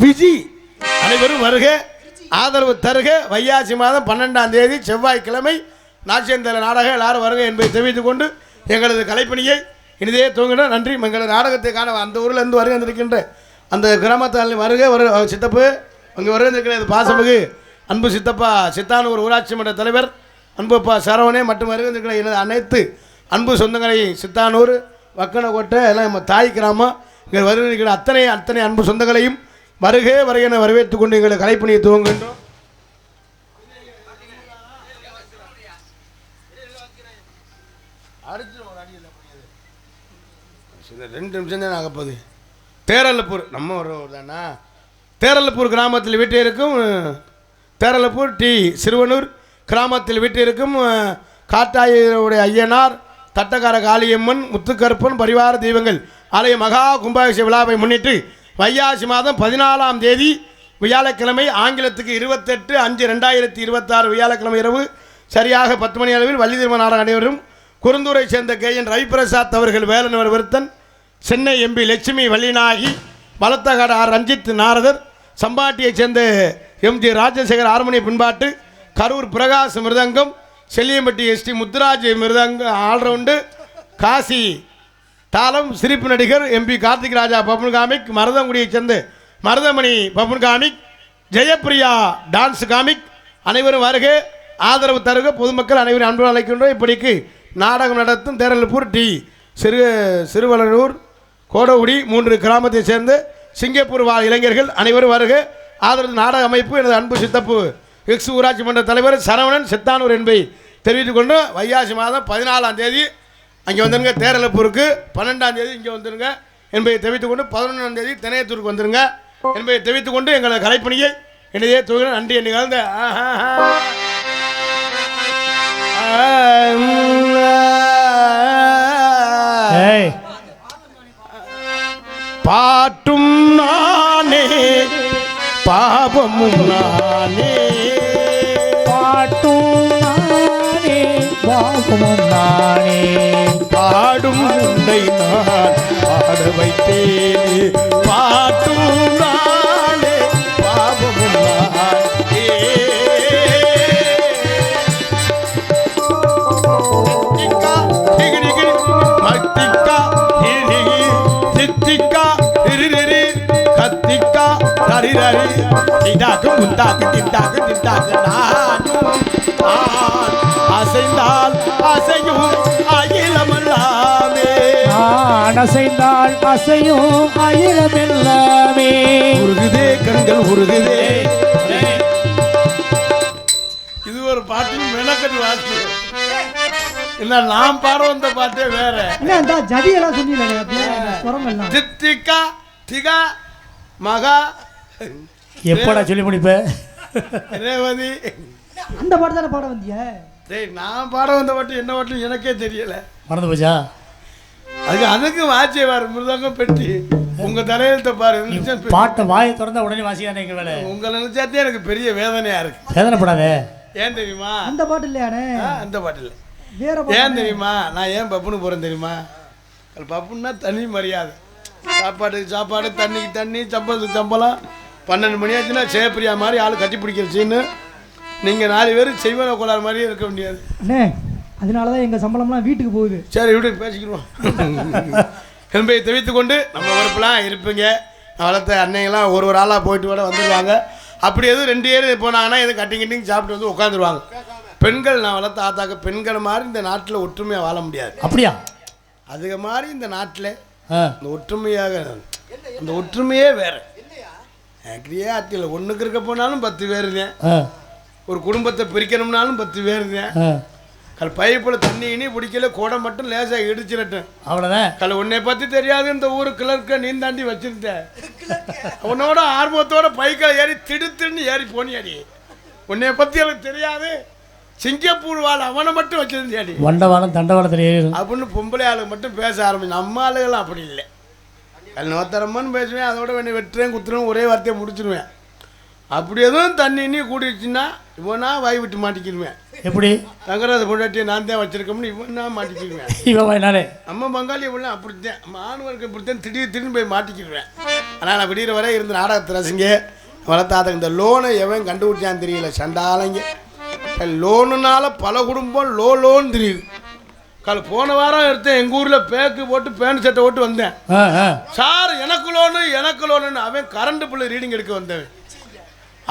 Viji அனைவரும் வருக ஆதரவு தருக. வைகாசி மாதம் 12ஆம் தேதி செவ்வாய்க்கிழமை நாச்சியந்தல நாடகம் எல்லாரும் வருக என்பதை தெரிவித்துக் கொண்டு எங்களது கலைப்பணியை இனிதே துவங்கின. நன்றி. எங்களது நாடகத்தை காண அந்த ஊரில் வருகை வந்திருக்கின்ற அந்த கிராமத்தால் வருக சித்தப்பு அங்கே வருகின்றிருக்கிறது பாசமிகு அன்பு சித்தப்பா சித்தானூர் ஊராட்சி மன்ற தலைவர் அன்புப்பா சரவணே மற்றும் வருகின்றிருக்கிற எனது அனைத்து அன்பு சொந்தங்களை சித்தானூர் வக்கனக்கோட்டை எல்லாம் நம்ம தாய் கிராமம் இங்கே வருகின்ற அத்தனை அன்பு சொந்தங்களையும் வருக என வரவேற்றுக் கொண்டு எங்களை கலைப்பணியை துவங்குகின்றோம். ரெண்டு நிமிஷம் தான் ஆகப்போகுது. தேரலப்பூர் நம்ம ஒரு தானா தேரலப்பூர் கிராமத்தில் வீட்டிற்கும் தேரலப்பூர் சிறுவனூர் கிராமத்தில் வீட்டிற்கும் காட்டாயுடைய ஐயனார் தட்டக்கார காளியம்மன் முத்துக்கருப்பன் பரிவார தெய்வங்கள் ஆலய மகா கும்பாபிஷேக விழாவை முன்னிட்டு வைகாசி மாதம் 14ஆம் தேதி வியாழக்கிழமை ஆங்கிலத்துக்கு 28/5/2026 வியாழக்கிழமை இரவு சரியாக 10 மணி அளவில் வள்ளி திருமண நாடகம் நடைபெறும். குருந்தூரை சேர்ந்த KN ரவிபிரசாத் அவர்கள் வேலன் விருத்தன், சென்னை MP லட்சுமி வள்ளிநாயகி, பலத்தகாடு R ரஞ்சித் நாரதர், சம்பாட்டியைச் சேர்ந்த MG ராஜசேகர் ஹார்மோனிய பின்பாட்டு, கரூர் பிரகாஷ் மிருதங்கம், செல்லியம்பட்டி ST முத்துராஜ் மிருதங்க ஆல்ரவுண்டு, காசி தாளம் சிரிப்பு நடிகர் MP Karthik Raja buffoon comic, மருதங்குடியைச் சேர்ந்து Maruthamani buffoon comic, Jayapriya dance comic. அனைவரும் வருக, ஆதரவு தருக. பொதுமக்கள் அனைவரும் அன்பு அழைக்கின்றோம். இப்படிக்கு நாடகம் நடத்தும் தேரலப்பூர் டி சிறுவலூர் கோடகுடி 3 கிராமத்தை சேர்ந்து சிங்கப்பூர் வாழ் இளைஞர்கள் அனைவரும் வருக. ஆதரவு நாடக அமைப்பு எனது அன்பு சித்தப்பு எக்ஸ் ஊராட்சி மன்ற தலைவர் சரவணன் சித்தானூர் என்பதை தெரிவித்துக் கொண்டு வைகாசி மாதம் 14ஆம் தேதி அங்கே வந்துருங்க தேரலப்பூருக்கு, 12ஆம் தேதி இங்கே வந்துருங்க என்பதை தெரிவித்துக் கொண்டு 11ஆம் தேதி திணையத்தூருக்கு வந்துருங்க என்பதை தெரிவித்துக் கொண்டு எங்களது கலைப்பணியை என்னதே தொகுதி நன்றி என்று கலந்த பாட்டும் நானே பாபமும் நானே, பாட்டும் நானே பாபமும் நானே, பாடும் உன்னை நான் பாட வைத்தேனே. பாட்டும் நானே பாபமும் நானே, மத்திக்கா சித்திக்கா கத்திக்கா தரிரரி இதாக்கு முந்தாக்கு திண்டாக்கு திண்டாக்கு நானும் அசைந்தால் அசையும் அகிலமல்லாமே, நான் அசைந்தால் அசையும் அகிலமெல்லாமே. உருகுதே கண்கள் உருகுதே. இது ஒரு பாட்டின் மெனக்கட்டு வாசி இல்ல, நாம் பாட வந்த பாட்டே வேற. ஜதியெல்லாம் சொன்னீங்க தித்திகா திகா மகா எப்படா சொல்லி முடிப்ப ரேவதி அந்த பாட்டு தானே பாட வந்திய? டேய், நான் பாட வந்த பாட்டு என்ன பாட்டு எனக்கே தெரியல, மறந்து போச்சா? அதுக்கு வாட்சிய பாரு, மிருதங்கம் பெட்டி உங்க தலையெழுத்த பாரு. பாட்டை வாயை திறந்தா உடனே வாசிக்கானே எங்க வேலை. உங்களை நினைச்சாத்தே எனக்கு பெரிய வேதனையா இருக்கு. வேதனைப்படாதே. ஏன் தெரியுமா? அந்த பாட்டு இல்லையானே? அந்த பாட்டு இல்லை. ஏன் தெரியுமா? நான் ஏன் பப்புன்னு போறேன் தெரியுமா? பப்புன்னா தனி மரியாதை. சாப்பாட்டுக்கு சாப்பாடு, தண்ணிக்கு தண்ணி, சம்பளத்துக்கு சம்பளம். 12 மணி ஆச்சுன்னா சேப்பிரியா மாதிரி ஆள் கட்டி பிடிக்கிற சீனு. நீங்கள் 4 பேர் செய்வன கோளாறு மாதிரியே இருக்க முடியாது. அண்ணே, அதனாலதான் எங்கள் சம்பளம்லாம் வீட்டுக்கு போகுது. சரி, வீட்டுக்கு பேசிக்கிடுவோம் என்பதை தெரிவித்து கொண்டு நம்ம வரப்பெல்லாம் இருப்பீங்க. வளர்த்த அன்னைங்கெல்லாம் ஒரு ஆளாக போயிட்டு வர வந்துடுவாங்க. அப்படி எதுவும் 2 பேர் போனாங்கன்னா எதுவும் கட்டிங் சாப்பிட்டு வந்து உட்காந்துருவாங்க. பெண்கள் நான் வளர்த்த ஆத்தாக்க பெண்கள் மாதிரி இந்த நாட்டில் ஒற்றுமையாக வாழ முடியாது. அப்படியா? அதுக்கு மாதிரி இந்த நாட்டில் இந்த ஒற்றுமையாக அந்த ஒற்றுமையே வேற. ஆக்டியே ஆட்டில் ஒன்றுக்கு இருக்க போனாலும் 10 பேருங்க. ஒரு குடும்பத்தை பிரிக்கணும்னாலும் 10 பேருங்க. பைப்பில் தண்ணி இனி பிடிக்கல, கோடை மட்டும் லேசாக இடிச்சிடட்டேன், அவ்வளோதான். உன்னை பற்றி தெரியாது, இந்த ஊர் கிளர்க்க நீ தாண்டி வச்சிருந்தேன். உன்னோட ஆர்வத்தோட பைக்கில் ஏறி திடுத்துன்னு ஏறி போனியாடி. உன்னை பற்றி எனக்கு தெரியாது, சிங்கப்பூர் வாழ் அவனை மட்டும் வச்சிருந்தேடி, வண்டவாளம் தண்டவாளத்தில் ஏறி அப்படின்னு பொம்பளை ஆளுங்க மட்டும் பேச ஆரம்பிச்சு. நம்ம ஆளுகள்லாம் அப்படி இல்லை. நோத்தரம்மான்னு பேசுவேன், அதோட வேண்டி வெட்டுறேன் குத்துறேன் ஒரே வார்த்தையை முடிச்சிடுவேன். அப்படி எதுவும் தண்ணி இன்னி கூட்டிடுச்சுன்னா இவனா வாய் விட்டு மாட்டிக்கிடுவேன். எப்படி தங்கராஜ பொண்டாட்டியை நான் தான் வச்சிருக்கோம்னு இவனா மாட்டிக்கிடுவேன். இவனாலே நம்ம பங்காளி இவெல்லாம் அப்படித்தான், நம்ம ஆணுவருக்கு இப்படித்தான் திடீர்னு போய் மாட்டிக்கிடுவேன். ஆனால் நான் விடிகிற வரை இருந்து நாடகத்தை ரசிங்க வளர்த்தாத. இந்த லோனை எவன் கண்டுபிடிச்சான்னு தெரியல, சண்டாலைங்க. லோனுனால பல குடும்பம் லோன்னு தெரியுது. போன வாரம் எடுத்தேன், எங்கள் ஊரில் பேக்கு போட்டு பேண்ட் சட்டை போட்டு வந்தேன். சார் எனக்கு லோனுன்னு அவன் கரண்ட் பில்லு ரீடிங் எடுக்க வந்தவன்.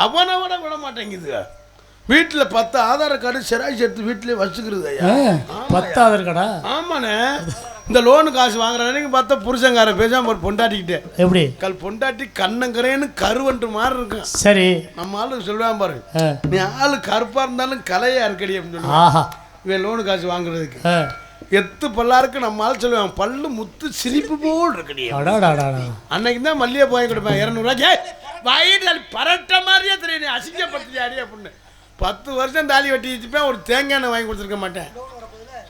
அவனை விட மாட்டேங்குது. வீட்டில் 10 ஆதார் கார்டு சிராய்ச்சி எடுத்து வீட்டிலே வச்சுக்கிறது. 10 ஆதார் கார்டா? ஆமாண்ணே. இந்த லோனு காசு வாங்குறானு பார்த்தா புருஷங்கார பேசாம ஒரு பொண்டாட்டிக்கிட்டே. எப்படி பொண்டாட்டி கண்ணங்கரேன்னு கருவன்ட்டு மாதிரி இருக்கும். சரி, நம்ம ஆளு சொல்லுவான் பாரு, நீ ஆளு கருப்பா இருந்தாலும் கலையா இருக்கடி அப்படின்னு சொல்லுவான். இவன் லோனு காசு வாங்குறதுக்கு எத்து பல்லாருக்கு நம்ம ஆள் சொல்லுவான், பல்லு முத்து சிரிப்பு போல் இருக்கடி. அன்னைக்கு தான் மல்லிகை போய் கொடுப்பேன் 200 ரூபாய்க்கு. வயிறு பரட்ட மாதிரியே தெரியும், நீ அசிங்கப்படுத்தியாடி அப்படின்னு. 10 வருஷம் தாலி வெட்டி வச்சுப்பேன், ஒரு தேங்காய் எண்ணெய் வாங்கி கொடுத்துருக்க மாட்டேன்.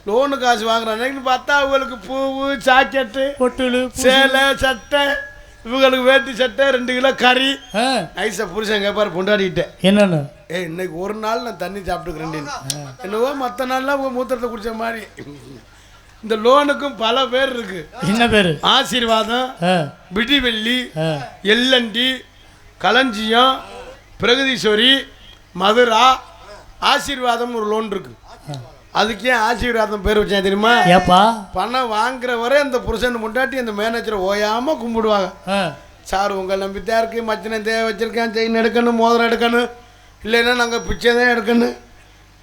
லோனு காசு வாங்குறான்னு பார்த்தா அவங்களுக்கு பூவு, சாக்கெட்டு, பொட்டுலு, சேலை, சட்டை, இவங்களுக்கு வேட்டி சட்டை, 2 கிலோ கறி. ஐசா புருஷன் கேட்பாரு பொண்டாடிக்கிட்டேன், என்னன்னு இன்னைக்கு ஒரு நாள் நான் தண்ணி சாப்பிட்டுக்கிறேன். என்னவோ மற்ற நாள்லாம் மூத்திரத்தை குடிச்ச மாதிரி. இந்த லோனுக்கும் பல பேர் இருக்கு. என்ன பேரு? ஆசீர்வாதம், விடிவெள்ளி, எல்லண்டி, களஞ்சியம், பிரகதீஸ்வரி, மதுரா. ஆசீர்வாதம் ஒரு லோன் இருக்கு. அதுக்கே ஆசீர்வாதம் பேர் வச்சேன் தெரியுமா? ஏப்பா பணம் வாங்குற வரை அந்த புருஷன் முண்டாட்டி அந்த மேனேஜரை ஓயாம கும்பிடுவாங்க. சார் உங்கள் நம்பித்தான் இருக்கு, மச்சனை தேவை வச்சிருக்கேன், செயின் எடுக்கணும், மோதிரம் எடுக்கணும், இல்லைன்னா நாங்கள் பிச்சை தான் எடுக்கணும்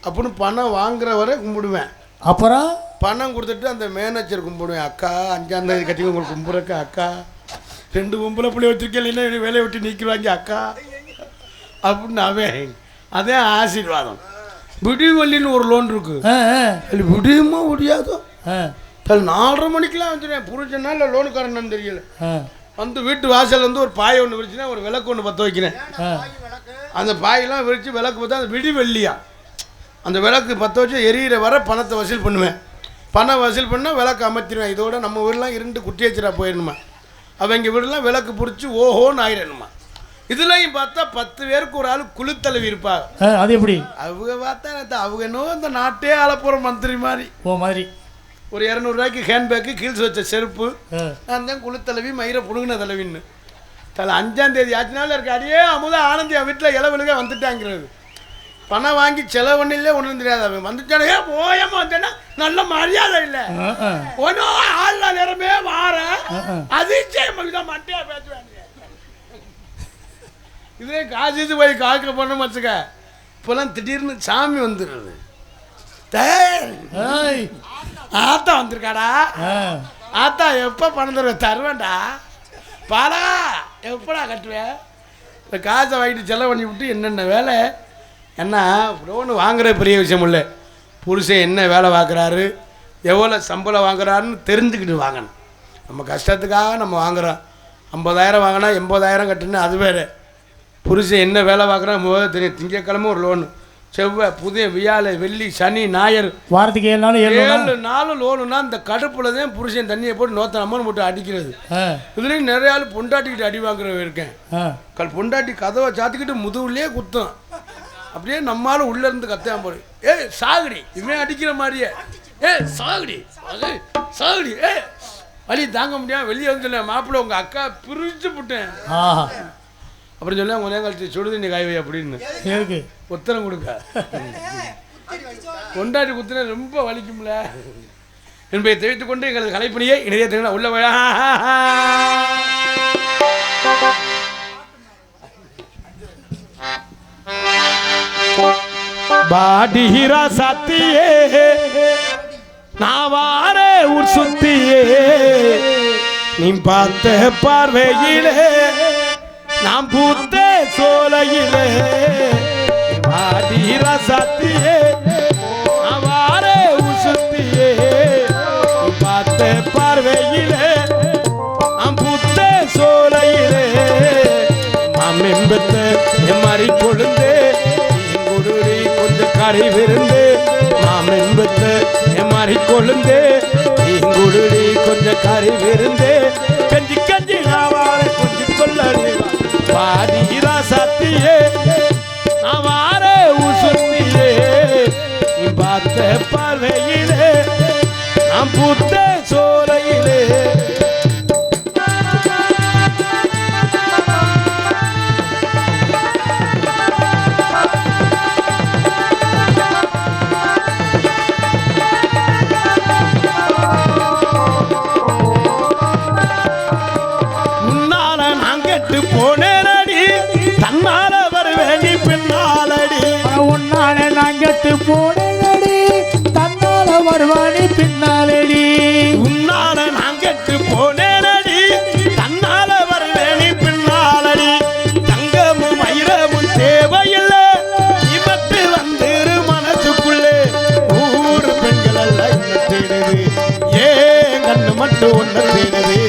அப்படின்னு பணம் வாங்குற வரை கும்பிடுவேன். அப்புறம் பணம் கொடுத்துட்டு அந்த மேனேஜர் கும்பிடுவேன். அக்கா 5ஆம் தேதி கட்டி உங்களுக்கு கும்பிட்றக்கா அக்கா, 2 பொம்பளை பிள்ளை வச்சிருக்கேன், இல்லைன்னா வேலையை விட்டு நீக்கிடுவாங்க அக்கா அப்படின்னு அவன். அதே ஆசீர்வாதம். விடிவெள்ளின்னு ஒரு லோன் இருக்கு, அது விடியுமா முடியாதோ 4:30 மணிக்கெலாம் வந்துடுவேன். புரிஞ்சனா இல்லை லோனுக்காரன்னு தெரியல. வந்து வீட்டு வாசல் வந்து ஒரு பாயை ஒன்று விரிச்சுன்னா ஒரு விளக்கு ஒன்று பற்ற வைக்கிறேன். அந்த பாயெல்லாம் விரித்து விளக்கு பார்த்தா அந்த விடிவெள்ளியா அந்த விளக்கு பற்ற வச்சு எரியிற வர பணத்தை வசூல் பண்ணுவேன். பணம் வசூல் பண்ணால் விளக்கு அமைத்திடுவேன். இதோட நம்ம வீடெலாம் இருண்டு குட்டி வச்சுட்டா போயிடணுமா, அவங்க வீடெல்லாம் விளக்கு பிடிச்சி ஓஹோன்னு ஆயிடணுமா. இதுலையும் பார்த்தா 10 பேருக்கு ஒரு ஆள் குழுத்தலைவி இருப்பாங்க. அது எப்படி? அவங்க பார்த்தா அவங்க இன்னும் இந்த நாட்டே ஆளப்போகிற மந்திரி மாதிரி. மாதிரி ஒரு 200 ரூபாய்க்கு ஹேண்ட்பேக்கு, கீழ்ஸ் வச்ச செருப்பு, நான் தான் குழுத்தலைவி, மயிரை புடுங்கின தலைவின்னு. 5ஆம் தேதி ஆச்சுனால இருக்கு. அடியே அமுதா ஆனந்தி என் வீட்டில் இளவலுக வந்துட்டாங்கிறது. பணம் வாங்கி செலவு பண்ணிலே ஒன்றும் தெரியாது. அவன் வந்துட்டானே போயாம வந்தேன்னா நல்ல மரியாதை இல்லை. ஒன்றும் ஆள் நேரமே மாற அதிர்ச்சியம் தான் மட்டையா பேசுவாங்க. இதே காசு போய் காக்க பண்ண வச்சுக்க. இப்போல்லாம் திடீர்னு சாமி வந்துடுறது. ஆத்தா வந்திருக்காடா, ஆத்தா எப்போ பணம் தருவேன்டா, பாலா எப்படா கட்டுவேன். இந்த காசை வாங்கிட்டு செலவு பண்ணி விட்டு என்னென்ன வேலை. ஏன்னா லோனு வாங்குற பெரிய விஷயம் இல்லை, புருஷன் என்ன வேலை பார்க்குறாரு, எவ்வளோ சம்பளம் வாங்குறாருன்னு தெரிஞ்சுக்கிட்டு வாங்கணும். நம்ம கஷ்டத்துக்காக நம்ம வாங்குகிறோம். 50,000 வாங்கினா 80,000 கட்டுன்னு அது வேறு. புருஷன் என்ன வேலை பார்க்குறான் முதல்ல தெரியும். திங்கக்கிழமை ஒரு லோனு, செவ்வாய் புதிய வியாழ வெள்ளி சனி ஞாயிறு வாரத்துக்கு 7 நாள் லோனுன்னா இந்த கடுப்புல தான் புருஷன் தண்ணியை போட்டு நோத்த அம்மன் போட்டு அடிக்கிறது. இதுலேயும் நிறைய ஆள் பொண்டாட்டிக்கிட்டு அடி வாங்குறவங்க இருக்கேன். பொண்டாட்டி கதவை சாத்திக்கிட்டு முதுகுலேயே குத்தும். அப்படியே நம்மளால உள்ள இருந்து கத்தாம போடு, சாகுடி இவன் அடிக்கிற மாதிரியே, சாகுடி சாகுடி, வலி தாங்க முடியாம வெளியே வந்து சொல்ல மாப்பிள்ள உங்க அக்கா பிரிச்சு விட்டேன் அப்படின்னு சொல்லி அவங்க கழிச்சு சுடுதண்ணி காய்வை அப்படின்னு உத்தரம் கொடுக்க. கொண்டாடி குத்துன ரொம்ப வலிக்கும்ல என்பதை தெரிவித்துக் கொண்டு எங்களது கலைப்பணியை இணைய உள்ள பாடிரா சத்தியே நான் வாரே ஊர் சுத்தியே நீ பார்த்த பார்வையிலே நாம் பூத்த சோலையிலே பாடிரா சத்தியே நான் வாரே ஊர் சுத்தியே நீ பார்த்த பார்வையிலே நாம் பூத்த சோலையிலே நாம் என்பத்த எம்மாறி கொழுந்தே கொஞ்சம் கரை விருந்து நாம் என்பத்த எம்மாறி கொழுந்தே இங்குடி கொஞ்சம் கரை விருந்து கஞ்சி கஞ்சி நாவார கொஞ்சம் கொள்ளடி பாடிரா சத்தியே நான் வார ஊசுத்தியே நீ பார்த்த பார்வையிலே நாம் பூத்த சோலையிலே போனேனடி தன்னால வருவேண்டி பின்னாலடி உன்னால நாங்கட்டு போனேனடி தன்னால வருவானி பின்னாலடி உன்னால நாங்கட்டு போனேனடி தன்னால வருவேணி பின்னாலடி தங்கமும் வைரமும் தேவையில்லை இவத்து வந்துரு மனசுக்குள்ளே ஊரு பெண்கள் அல்ல என்ன தேடுது ஏன் கண்ணு மட்டும் ஒன்ன தேடுது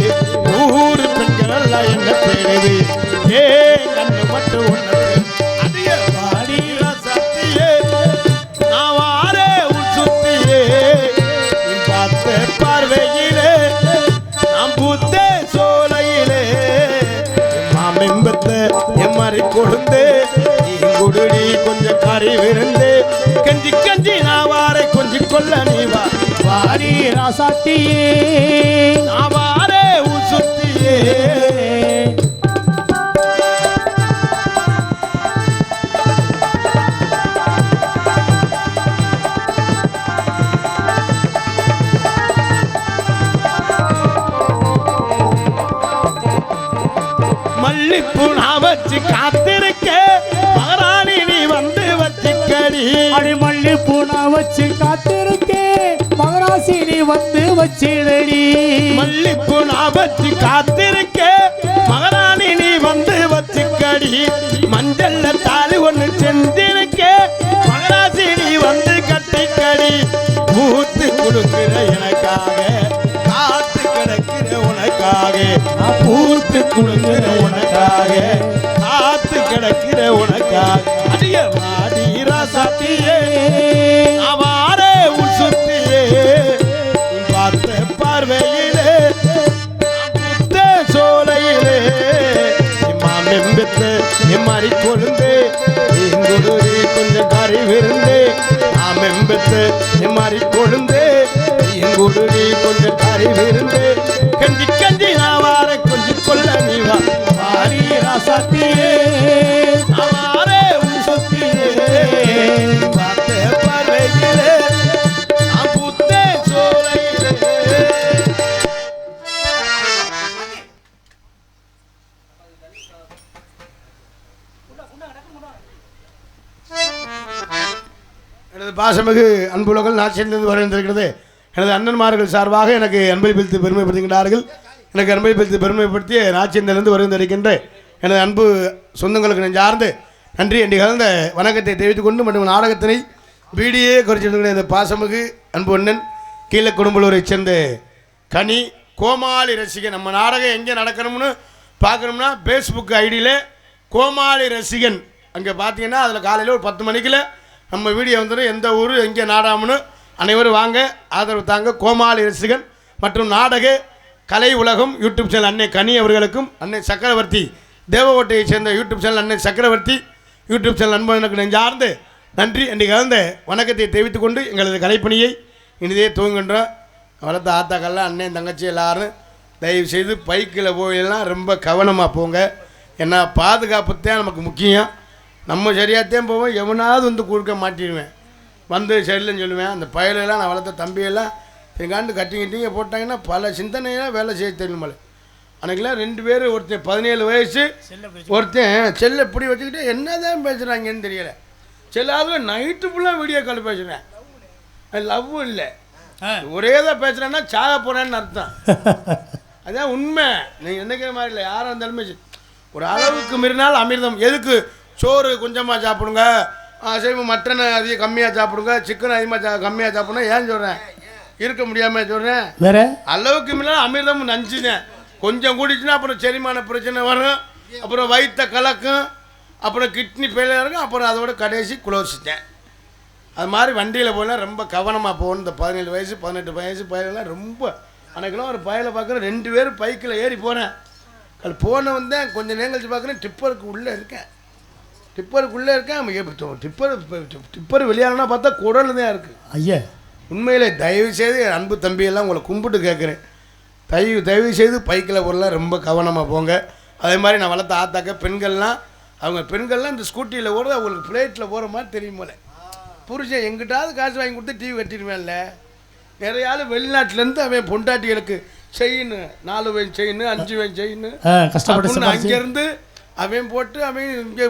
ஊரு பெண்கள் அல்ல என்ன தேடுது ஏன் கண்ணு மட்டும் ஒன்ன அதிக பாடிரா சத்தியே நான் வாரே உள் சுத்தியே நீ பார்த்த பார்வையிலே நாம் பூத்த சோலையிலே மாமெம்பத்த எம்மாறி கொழுந்தே குடுடி கொஞ்சம் கறி விருந்து கஞ்சி கஞ்சி நான் வாரை கொஞ்சம் கொள்ள நீ வா பாடிரா சத்தியே நான் வாரே உள் சுத்தியே மல்லிப்பூ நான் வச்சு காத்திருக்க மகாராணி நீ வந்து வச்சுக்கடி அடி மல்லிப்பூ நான் வச்சு காத்திருக்கேன் மகராசி நீ வந்து வச்சிடடி மல்லிப்பூ நான் வச்சு காத்திருக்க மகாராணி நீ வந்து வச்சுக்கடி மஞ்சள்ல தாலி ஒண்ணு செஞ்சிருக்க மகராசி நீ வந்து கட்டிக்கடி பூத்து கொடுக்கிற எனக்காக காத்து கிடக்கிற உனக்காக பூத்து கொடுக்கிற உனக்காக காத்து கிடக்கிற உனக்காக அடிய வாடி ராசாத்தியே அவாரே உசுத்தியே பார்த்த பார்வையிலே புத்த சோலையிலே மாமெம்பத்து எம்மாரி கொழுந்து எங்குடுரி கொஞ்சம் கறி விருந்து மாமெம்பத்து எம்மாரி கொழுந்து எங்குடுரி கொஞ்சம் கறி விருந்து கஞ்சி கஞ்சி நான் வார கொஞ்சம் கொள்ள நீ வா வாரி ராசாத்தியே அவாரே உசுத்தியே பார்த்த பார்வையிலே புத்த சோலையிலே எனது பாசமிகு அன்புலகள் நாச்சிலிருந்து வருகின்றிருக்கிறது. எனது அண்ணன்மார்கள் சார்பாக எனக்கு அன்பளிப்பித்து பெருமைப்படுத்துகின்றார்கள். எனக்கு அன்பளிப்பித்து பெருமைப்படுத்திய நாச்சிலிருந்து வருகின்றிருக்கின்ற எனது அன்பு சொந்தங்களுக்கு நெஞ்சார்ந்து நன்றி என்று கலந்த வணக்கத்தை தெரிவித்துக் கொண்டு மற்றும் நாடகத்தினை வீடியே குறிச்சிருக்கிற இந்த பாசமிகு அன்பு அண்ணன் கீழே குடும்பலூரைச் சேர்ந்த கனி கோமாளி ரசிகன். நம்ம நாடகம் எங்கே நடக்கணும்னு பார்க்கணும்னா ஃபேஸ்புக் ஐடியில் கோமாளி ரசிகன் அங்கே பார்த்தீங்கன்னா அதில் காலையில் ஒரு 10 மணிக்குள்ள நம்ம வீடியோ வந்துடும். எந்த ஊர் எங்கே நாடாமனு அனைவரும் வாங்க, ஆதரவு தாங்க. கோமாளி ரசிகன் மற்றும் நாடக கலை உலகம் யூடியூப் சேனல் அன்னை கனி அவர்களுக்கும் அன்னை சக்கரவர்த்தி தேவகோட்டையை சேர்ந்த யூடியூப் சேனல் அன்னை சக்கரவர்த்தி யூடியூப் சேனல் நண்பர்களுக்கு நெஞ்சார்ந்து நன்றி என்று கலந்த வணக்கத்தை தெரிவித்துக் கொண்டு எங்களது கலைப்பணியை இனிதே துவங்குகின்றோம். வளர்த்த ஆத்தாக்கள்லாம் அண்ணன் தங்கச்சி எல்லாரும் தயவு செய்து பைக்கில் போயெல்லாம் ரொம்ப கவனமாக போங்க. ஏன்னா பாதுகாப்பு தான் நமக்கு முக்கியம். நம்ம சரியாகத்தான் போவோம், எவனாவது வந்து கொடுக்க மாட்டிடுவேன், வந்து சரியில்லைன்னு சொல்லுவேன். அந்த பயலெல்லாம் நான் வளர்த்த தம்பியெல்லாம் எங்காண்டு கட்டிங்க போட்டாங்கன்னா பல சிந்தனையெல்லாம் வேலை செய்ய தெரியுமால. அன்றைக்கெல்லாம் 2 பேர், ஒருத்தன் 17 வயசு, ஒருத்தன் செல்லை இப்படி வச்சுக்கிட்டு என்ன தான் பேசுகிறாங்கன்னு தெரியலை. செல்லாவது நைட்டு ஃபுல்லாக வீடியோ கால் பேசுகிறேன். லவ் இல்லை, ஒரே தான் பேசுகிறேன்னா சாக போகிறேன்னு அர்த்தம். அதான் உண்மை. நீங்கள் என்னக்கிற மாதிரி இல்லை, யாராக இருந்தாலுமே ஒரு அளவுக்கு மீறினால் அமிர்தம். எதுக்கு சோறு கொஞ்சமாக சாப்பிடுங்க, அசைவம் மட்டன் அதிகம் கம்மியாக சாப்பிடுங்க, சிக்கன் அதிகமாக கம்மியாக சாப்பிடுங்க. ஏன் சொல்கிறேன், இருக்க முடியாமல் சொல்கிறேன். வேற அளவுக்கு மீறினால் அமிர்தம் நஞ்சுதான். கொஞ்சம் கூடிச்சுன்னா அப்புறம் செரிமான பிரச்சனை வரும், அப்புறம் வயிற்ற கலக்கும், அப்புறம் கிட்னி ஃபெயிலியர் இருக்கும், அப்புறம் அதோட கடைசி குளோசிட்டேன். அது மாதிரி வண்டியில் போனால் ரொம்ப கவனமாக போகணும். இந்த 17 வயசு 18 வயசு பயலெல்லாம் ரொம்ப அன்றைக்கெல்லாம் ஒரு பயலை பார்க்குறேன். 2 பேர் பைக்கில் ஏறி போகிறேன். அது போனவன் தான் கொஞ்சம் நேரம் கழிச்சு பார்க்குறேன், டிப்பருக்கு உள்ளே இருக்கேன். டிப்பர் வெளியானா பார்த்தா குடல் தான் இருக்குது. ஐயா உண்மையிலே தயவு செய்து அன்பு தம்பியெல்லாம் உங்களை கும்பிட்டு கேட்குறேன், தயவு செய்து பைக்கில் போகலாம் ரொம்ப கவனமாக போங்க. அதே மாதிரி நான் வளர்த்த ஆத்தாக்க பெண்கள்லாம் இந்த ஸ்கூட்டியில் ஓடுறது அவங்களுக்கு ஃப்ளைட்டில் போகிற மாதிரி தெரியும் போல. புருஷன் எங்கிட்டாவது காசு வாங்கி கொடுத்து டிவி கட்டிடுவேன்ல. நிறைய ஆள் வெளிநாட்டிலேருந்து அவன் பொண்டாட்டிகளுக்கு செயின் 4 வயன் செயின் 5 வயன் செயின் கஷ்டப்பட்டு அங்கேருந்து அவன் போட்டு அவன் இங்கே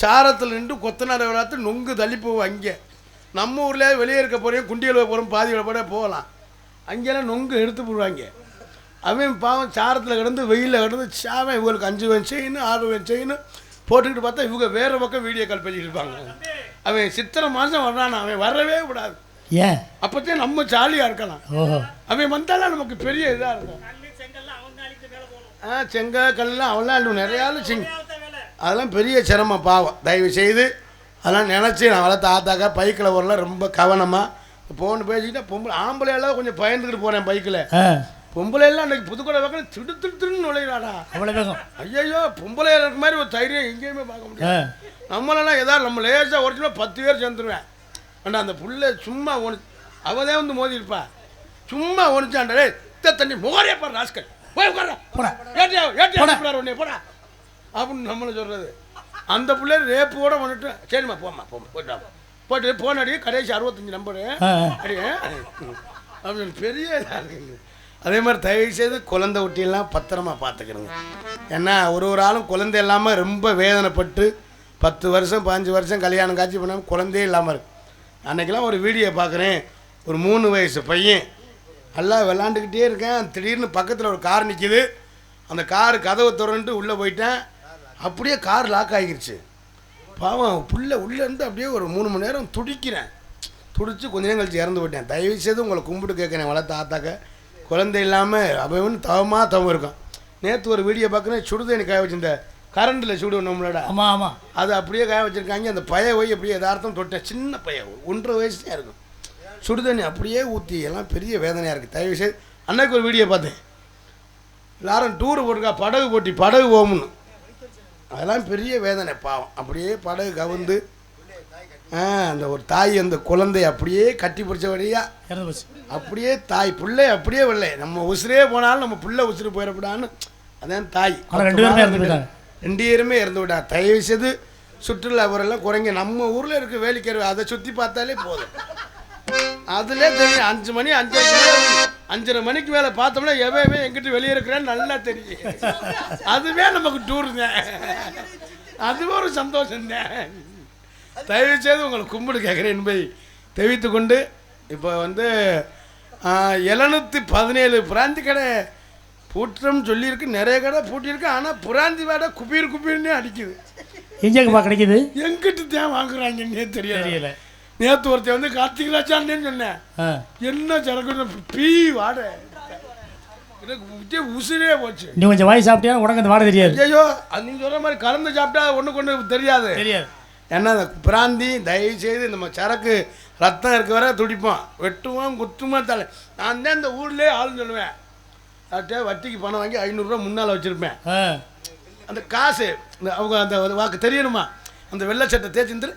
சாரத்தில் நின்று கொத்தனார் விளையாட்டு நொங்கு தள்ளி போவோம். அங்கே நம்ம ஊரில் வெளியே இருக்க போகிறேன், குண்டியில் போகிறோம், பாதியில் போட போகலாம். அங்கெல்லாம் நொங்கு எடுத்து போடுவாங்க. அவன் பாவம் சாரத்தில் கிடந்து வெயிலில் கிடந்து சாவன் இவங்களுக்கு 5 வயன் செயின் 6 வயன் செயின் போட்டுக்கிட்டு பார்த்தா இவங்க வேறு பக்கம் வீடியோ கால் பண்ணிட்டு இருப்பாங்க. அவன் சித்திரை மாதம் வர்றானா, அவன் வரவே கூடாது. ஏன் அப்போத்தான் நம்ம ஜாலியாக இருக்கலாம். அவன் வந்தாலும் நமக்கு பெரிய இதாக இருக்கும். செங்கல் கல்லாம் அவெல்லாம் நிறையா அதெல்லாம் பெரிய சிரமம் பாவம். தயவு செய்து அதெல்லாம் நினச்சி நான் வளர்த்த ஆத்தாக்கா பைக்கில் வரலாம் ரொம்ப கவனமாக போன்னு பேசிக்கிட்டா. ஆம்பளையெல்லாம் கொஞ்சம் பயந்துக்கிட்டு போகிறேன் பைக்கில். பொம்பளையெல்லாம் அன்றைக்கி புதுக்கோட்டை பக்கம் திருன்னு நுழையிறாடா. ஐயோ பொம்பளை இருக்க மாதிரி ஒரு தைரியம் எங்கேயுமே பார்க்க முடியாது. நம்மளெல்லாம் ஏதாவது நம்ம லேசாக உடச்சுனா 10 பேர் சேர்ந்துருவேன். ஆனால் அந்த புள்ள சும்மா அவதே வந்து மோதிருப்பா. சும்மா ஒழிச்சாண்டே தண்ணி முகரே பாரு ராஸ்கல் போய் உடனே போடா அப்படின்னு நம்மளை சொல்கிறது. அந்த பிள்ளை ரேப்போட வந்துட்டு சரிம்மா போம்மா போட்டு போன அடியே கடைசி 65 நம்பரு அடியே அப்படின்னு பெரிய இதாக இருக்குங்க. அதே மாதிரி தயவு செய்து குழந்தை ஊட்டியெல்லாம் பத்திரமா பார்த்துக்கிறோங்க. ஏன்னா ஒரு ஆளும் குழந்தை இல்லாமல் ரொம்ப வேதனைப்பட்டு 10 வருஷம் 15 வருஷம் கல்யாணம் காட்சி பண்ணாமல் குழந்தையே இல்லாமல் இருக்கு. அன்றைக்கெல்லாம் ஒரு வீடியோ பார்க்குறேன், ஒரு 3 வயசு பையன் நல்லா விளாண்டுக்கிட்டே இருக்கேன், திடீர்னு பக்கத்தில் ஒரு கார் நிற்கிது. அந்த கார் கதவை திறந்துட்டு உள்ளே போயிட்டேன், அப்படியே கார் லாக் ஆகிருச்சு. பாவம் புள்ள உள்ளேருந்து அப்படியே ஒரு 3 மணி நேரம் துடிக்கிறேன், துடிச்சு கொஞ்ச நேரம் கழிச்சு இறந்து போயிட்டேன். தயவுசெய்து உங்களை கும்பிட்டு கேட்குறேன், வளர்த்த ஆத்தாக்க குழந்தை இல்லாமல் அவன் தவம் இருக்கான். நேற்று ஒரு வீடியோ பார்க்குறேன், சுடுதண்ணி காய வச்சிருந்த கரண்டில் சுடு நம்மளோட, ஆமாம் ஆமாம், அது அப்படியே காய வச்சுருக்காங்க. அந்த பைய போய் அப்படியே எதார்த்தம் தொட்டேன், சின்ன பையன் 1.5 வயசு தான் இருக்கும், சுடுதண்ணி அப்படியே ஊற்றி எல்லாம் பெரிய வேதனையாக இருக்குது. தயவுசெய்து அன்னைக்கு ஒரு வீடியோ பார்த்தேன், எல்லாரும் டூரு போட்டிருக்கா படகு போட்டி, படகு போகணும்னு, அதெல்லாம் பெரிய வேதனை பாவம். அப்படியே படகு கவுந்து அந்த ஒரு தாய் அந்த குழந்தை அப்படியே கட்டி பிடிச்ச வழியாக அப்படியே தாய் பிள்ளை அப்படியே வெள்ளை, நம்ம உசுரே போனாலும் நம்ம பிள்ளை உசுறு போயிடக்கூடாதுன்னு அதான் தாய். 2 பேருமே இறந்து விட்டா. தயவு செய்து சுற்றுலா ஊரெல்லாம் குறைங்க. நம்ம ஊரில் இருக்க வேலிக்கரு அதை சுற்றி பார்த்தாலே போதும், அதுலேயே தெரியும். 5 மணி 5:30 மணிக்கு மேலே பார்த்தோம்னா எவன் எங்கிட்ட வெளியே இருக்கிறேன்னு நல்லா தெரியும். அதுவே நமக்கு டூர் தான், அதுவே ஒரு சந்தோஷம் தான். தயவு செய்து உங்களை கும்பிடு கேட்குறேன் என்பதை தெரிவித்து கொண்டு, இப்போ 717 பிராந்தி கடை பூட்டம் சொல்லியிருக்கு, நிறைய கடை பூட்டியிருக்கு. ஆனால் பிராந்தி வேடை குப்பீர்னே அடிக்குது. எங்கேப்பா கிடைக்குது? எங்கிட்ட தான் வாங்குறாங்கன்னே தெரியல. நேற்று ஒருத்தர் கார்த்திக் ராஜான்னு சொன்னேன், என்ன சரக்கு பீ வாடை, எனக்கு உசுரே போச்சு. நீ கொஞ்சம் வாய் சாப்பிட்டியா உனக்கு அந்த வாடை தெரியாது. ஐயோ, அது நீங்கள் சொல்கிற மாதிரி கலந்து சாப்பிட்டா ஒன்றுக்கு தெரியாது. ஏன்னா அந்த பிராந்தி தயவு செய்து நம்ம சரக்கு ரத்தம் இருக்க வர துடிப்போம், வெட்டுவோம் குத்துமா தலை. நான் தான் இந்த ஊர்லேயே ஆளுன்னு சொல்லுவேன், அவர்கிட்ட வட்டிக்கு பணம் வாங்கி 500 ரூபா முன்னால் வச்சுருப்பேன். அந்த காசு அவங்க அந்த வாக்கு தெரியணுமா, அந்த வெள்ளை சட்டை தேய்ச்சிருந்து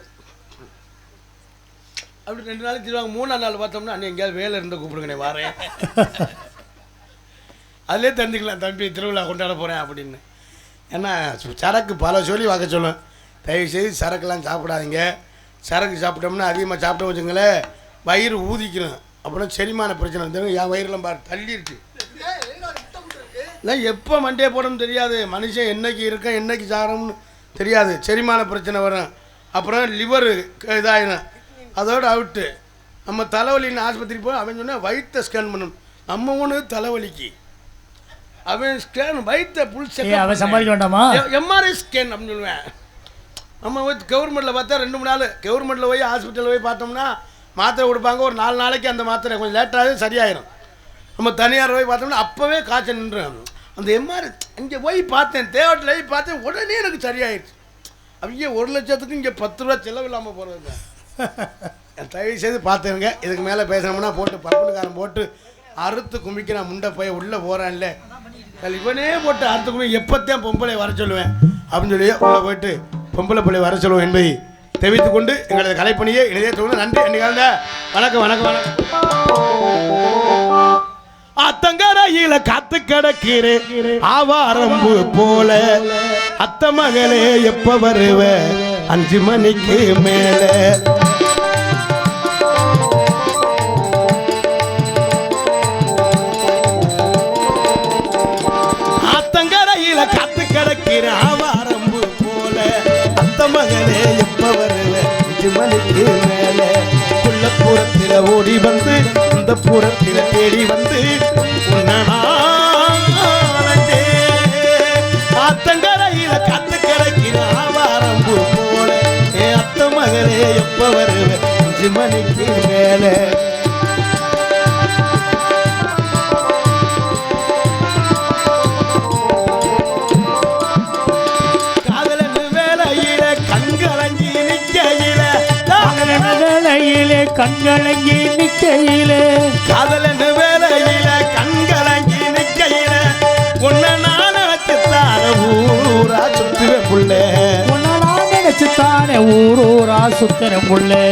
அப்படி 2 நாளைக்கு தருவாங்க. 3ஆம் நாள் பார்த்தோம்னா அன்னை எங்கேயாவது வேலை இருந்தால் கூப்பிடுங்கண்ணே வாரேன், அதிலே தெரிஞ்சுக்கலாம் தம்பி திருவிழா கொண்டாட போகிறேன் அப்படின்னு. ஏன்னா சரக்கு பல சொல்லி வாக்க சொல்லுவேன், தயவுசெய்து சரக்குலாம் சாப்பிடாதீங்க. சரக்கு சாப்பிட்டோம்னா அதிகமாக சாப்பிட்டோம் வச்சுங்களேன் வயிறு ஊதிக்கணும், அப்புறம் செரிமான பிரச்சனை வந்து என் வயிறுலாம் பாரு தள்ளிடுச்சு. இல்லை எப்போ மண்டே போடணும்னு தெரியாது, மனுஷன் என்னைக்கு இருக்கேன் என்னைக்கு சாகிறோம்னு தெரியாது, செரிமான பிரச்சனை வரும், அப்புறம் லிவரு இதாகிடும், அதோடு அவுட்டு. நம்ம தலைவலின்னு ஆஸ்பத்திரிக்கு போய் அவன் சொன்னால் வயிற்றை ஸ்கேன் பண்ணணும். நம்ம ஒன்று தலைவலிக்கு அவன் ஸ்கேன் வயிற்றை புல் செக் அவன் சம்பாதிக்க வேண்டாமா, எம்ஆர்ஐ ஸ்கேன் அப்படின்னு சொல்லுவேன். நம்ம கவர்மெண்ட்டில் பார்த்தா 2-3 நாள் கவர்மெண்ட்டில் போய் ஹாஸ்பிட்டலில் போய் பார்த்தோம்னா மாத்திரை கொடுப்பாங்க, ஒரு 4 நாளைக்கு அந்த மாத்திரை கொஞ்சம் லேட்டாகவே சரியாயிடும். நம்ம தனியார் போய் பார்த்தோம்னா அப்போவே காய்ச்சல் நின்று. அந்த எம்ஆர்ஐ இங்கே போய் பார்த்தேன், தேவட்டில் போய் பார்த்தேன், உடனே எனக்கு சரியாயிடுச்சு. அவங்க 1 லட்சத்துக்கு இங்கே 10 ரூபா செலவு இல்லாமல் போகிறது. தயவு செய்து பார்த்துருங்க, இதுக்கு மேலே பேசணும்னா போட்டு பப்புனுக்காரன் போட்டு அறுத்து குமிக்கிறான், முண்டை போய் உள்ளே போகிறான்ல, இவனே போட்டு அறுத்து குமி எப்போத்தான் பொம்பளை வர சொல்லுவேன் அப்படின்னு சொல்லி உள்ளே போயிட்டு பொம்பளை பிள்ளை வர சொல்லுவோம் என்பதை தெரிவித்துக் கொண்டு எங்களது கலைப்பணியை இணைய சொல்லுங்கள். நன்றி. என்னைக்கால வணக்கம் வணக்கம் வணக்கம். அத்தங்கரையில காத்து கிடக்கிறே ஆவாரம்பு போல, அத்த மகளே எப்ப வருவ 5 மணிக்கு மேல. அத்தங்கரையில காத்து கிடக்கிற ஆவாரம்பு போல, அத்த மகளே எப்ப வருவ 5 மணிக்கு மேல. புறத்தில ஓடி வந்து இந்த புறத்தில தேடி வந்து அத்தங்கரையில காத்து கிடக்கிற ஆவாரம்பு போல, அத்த மகளே எப்ப வருவ 5 மணிக்கு மேல. கண்கலங்கி நிக்கையிலே காதலன்னு வேலையில கண்கலங்கி நிக்கையில உன்னை நான் நினைச்சுத்தான ஊரா சுத்துற புள்ளே, உன்னை நான் நினைச்சுத்தானே ஊரூரா சுத்துற புள்ளே.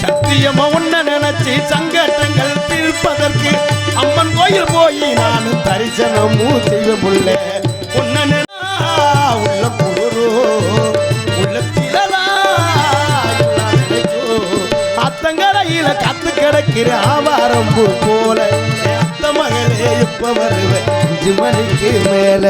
சத்தியமா உன்னை நினைச்சு சங்கட்டங்கள் தீர்ப்பதற்கு அம்மன் கோயில் போய் நான் தரிசனமும் செய்வ புள்ளே. உன்னை உள்ள குளிரோ உள்ளத்திலா அத்தங்கரையில காத்து கிடக்கிற ஆவாரம்பு போல, அத்த மகளே எப்ப எப்ப வருவ 5 மணிக்கு மேல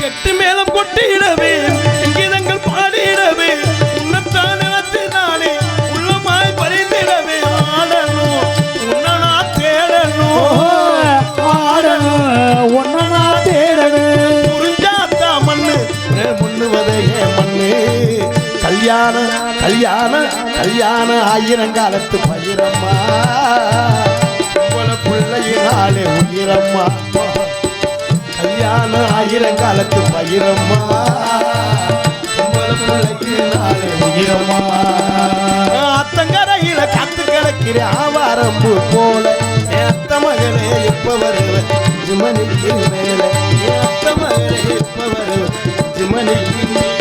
கெட்டு மேலம் கொட்டிடவே கீதங்கள் பாடிடவே உன்னத்தான் நிலத்து நானே உள்ளமாய் பறிந்திடவே ஆடணும் உன்னா தேடணும் ஆடணும் ஒன்னா தேடணும் புரிஞ்சாத்தா மண்ணு முன்னுவதே மண்ணு கல்யாணம் கல்யாணம் கல்யாணம் ஆயிரங்காலத்து பயிரம்மா பிள்ளையினாலே உயிரம்மா கல்யாணம் ஆயிரங்காலத்து பயிரம்மா பிள்ளையினாலே உயிரம்மா அத்தங்கரையில காத்து கிடக்கிற ஆவாரம்பு போல அத்த மகளே எப்ப வருவ 5 மணிக்கு மேல அத்த மகளே எப்ப வருவ 5 மணிக்கு மேல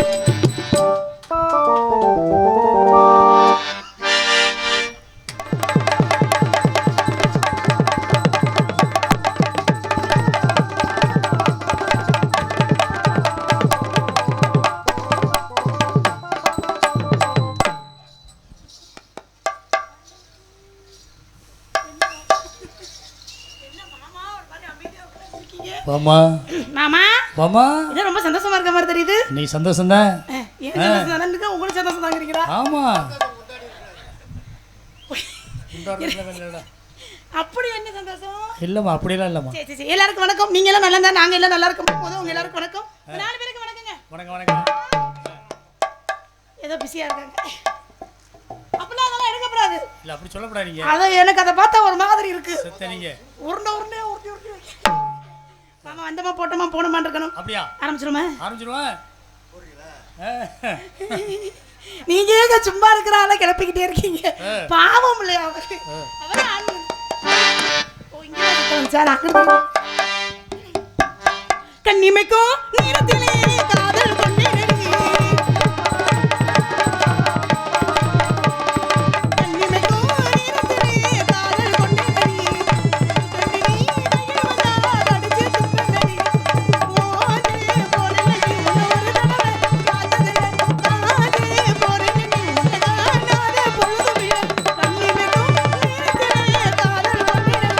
மாமா மாமா மாமா இது ரொம்ப சந்தோஷமா இருக்க மாதிரி தெரியுது. நீ சந்தோஷம் தான். உங்களுக்கு சந்தோஷம் தாங்கிறீங்களா? ஆமா அப்படி என்ன சந்தோஷம் இல்லம்மா அப்படிலாம் இல்லம்மா. சரி சரி எல்லாருக்கும் வணக்கம். நீங்க எல்லாம் நல்லா இருந்தா நாங்க எல்லாம் நல்லா இருக்கோம். போதும் உங்க எல்லாருக்கும் வணக்கம். 4 பேருக்கு வணக்கங்க. வணக்கம் வணக்கம். ஏதோ பிஸியா இருக்காங்க. அப்பலாம் அதெல்லாம் எடுக்கப்படாது. இல்ல அப்படி சொல்லப்படாதீங்க. அத எனக்கு அத பார்த்தா ஒரு மாதிரி இருக்கு. செத்தனீங்க. உருண்டை மாமா வந்தமா போட்டமா போணுமா இருக்கணும். அப்படியே ஆரம்பிச்சிருமா? ஆரம்பிச்சிருவா. நீங்க ஏங்க சும்மா இருக்கறால கிளப்பிக்கிட்டே இருக்கீங்க. பாவம் இல்லையா அவரு? அவரே ஆளு. ஓ இங்க வந்துட்டான் அக்கறை. கண்ணிமைக்கும் நீரத்திலே காதல் கொண்டேனே. கண்ணிமைக்கும் நீரத்திலே காதல் கொண்டேனே. கண்ணினி கையில் வந்தா அடிச்சு துப்பனடி. ஓனே போறேனே ஒரு தடவை காதலே காதே போறேனே நானே பொழுதுவிய. கண்ணிமைக்கும் நீரத்திலே காதல் கொண்டேனே.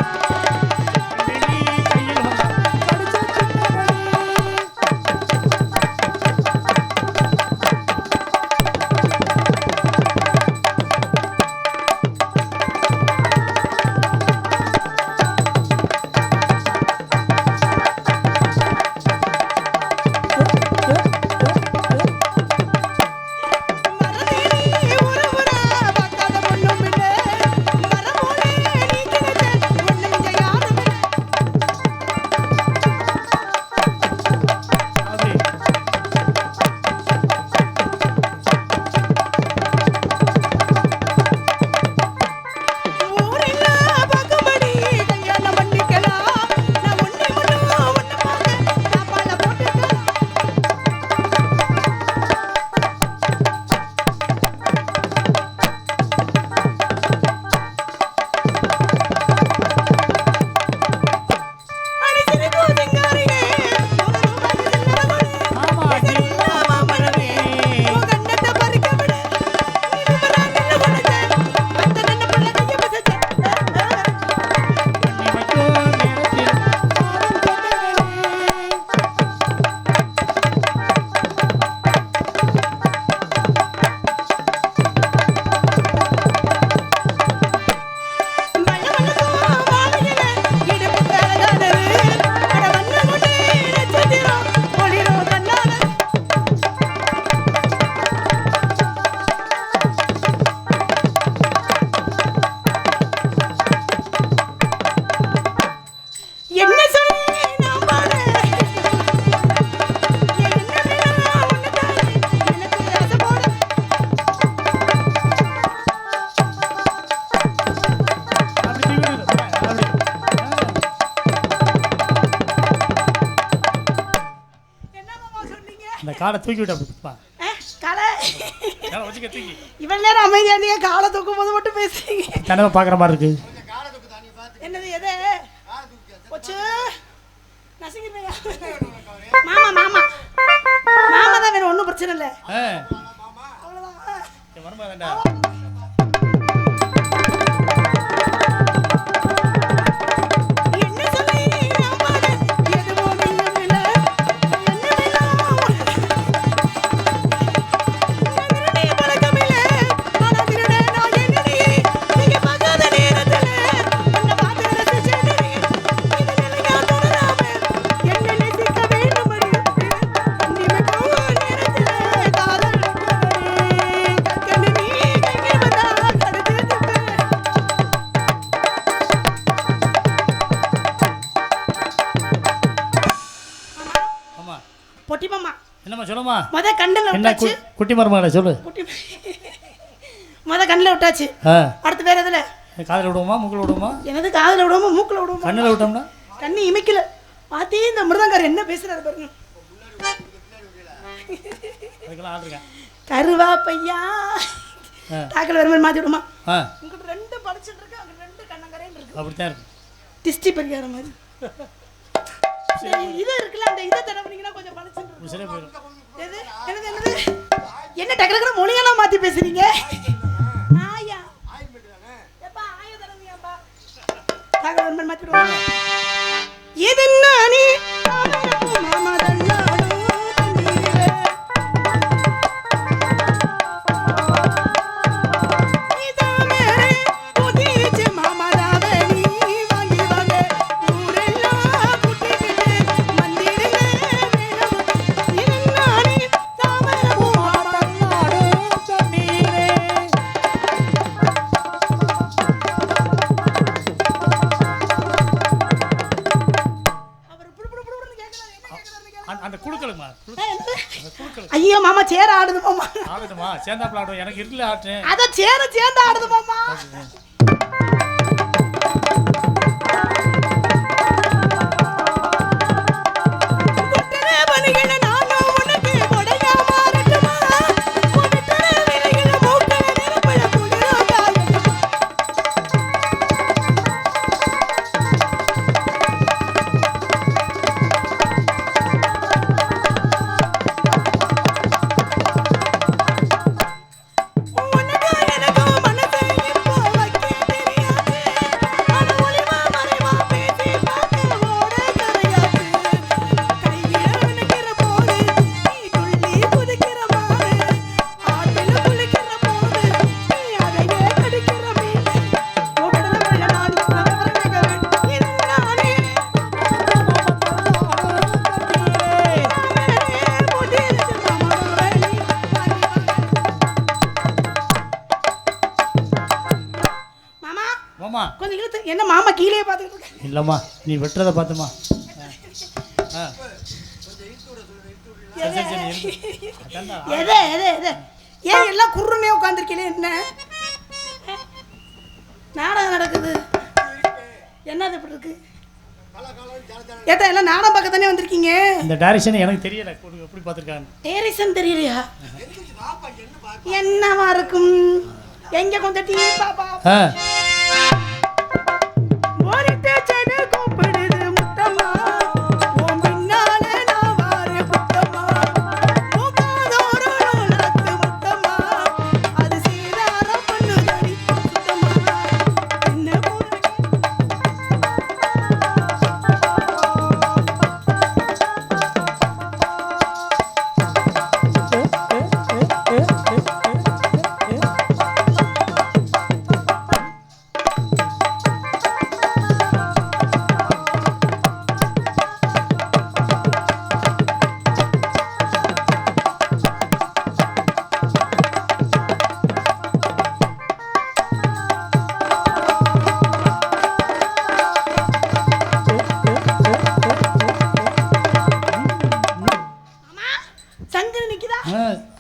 காலை தூக்கி விட்டு அப்படிப்பா. காலை வச்சுக்க தூக்கி. இவ்வளவு நேரம் அமைதியா இருந்தீங்க, காலை தூக்கும் போது மட்டும் பேசுறீங்க. தடவை பாக்குற மாதிரி இருக்கு. என்னது எது? போச்சு. நசிக்கிறீங்க. மாமா மாமா. மாமா தான் வேணும், ஒன்றும் பிரச்சனை இல்லை. அவ்வளோதான். மருமகன்டா. என்னம்மா சொல்லுமா? முத கண்ணில் விட்டாச்சு. குட்டி மருமகளை சொல்லு. முத கண்ணில் விட்டாச்சு. அடுத்து வேற எதுல? காதில் விடுவோமா மூக்கில் விடுவோமா? என்னது காதில் விடுவோமா மூக்கில் விடுவோமா? கண்ணில் விட்டோம்னா கண்ணி இமைக்கல. பாத்தி இந்த மிருதங்கார் என்ன பேசுறாரு பாருங்க. அதுக்கெல்லாம் ஆடுறேன். கருவா பையா தாக்கல் வர மாதிரி மாற்றி விடுமா? இங்கிட்ட 2 படிச்சுட்டு இருக்கு, அங்க 2 கண்ணங்கரைன்னு இருக்கு. அப்படித்தான் இருக்கு. திஷ்டி பரிகாரம் மாதிரி. இது இருக்குல்ல, அந்த இதை தடவுனீங்கன்னா கொஞ்சம் படிச்சுட்டு இருக்கும். சரியா போயிடும். எது என்னது என்னது என்ன டக்கடக்கட மொழியெல்லாம் மாற்றி பேசுறீங்க? ஆயா எப்பா ஆயா தடவுங்கப்பா. தாக்கல் வர மாதிரி மாற்றி விடுவாங்க. இது நானே மாமா தன்னாடு தண்ணீரே ஐயோ மாமா சேர ஆடுது மாமா. ஆடுமா சேர்ந்தாப்ல ஆடும். எனக்கு இருக்குல்ல ஆட்டு. அத சேர சேர்ந்து ஆடுது மாமா. என்ன மாமா கீழே பார்த்துட்டு இருக்க? இல்லம்மா நீ வெட்டுறத பார்த்துமா. எதே எதே எதே ஏன் எல்லாம் குருனே உட்காந்துருக்கீங்களே? என்ன நாடகம் நடக்குது? என்னது இப்படி இருக்கு? ஏதா எல்லாம் நாடகம் பார்க்க தானே வந்திருக்கீங்க? இந்த டைரக்ஷன் எனக்கு தெரியல. எப்படி பார்த்துருக்காங்க? டைரக்ஷன் தெரியலையா? என்னவா இருக்கும்? எங்க கொஞ்சம் டீ பாப்பா.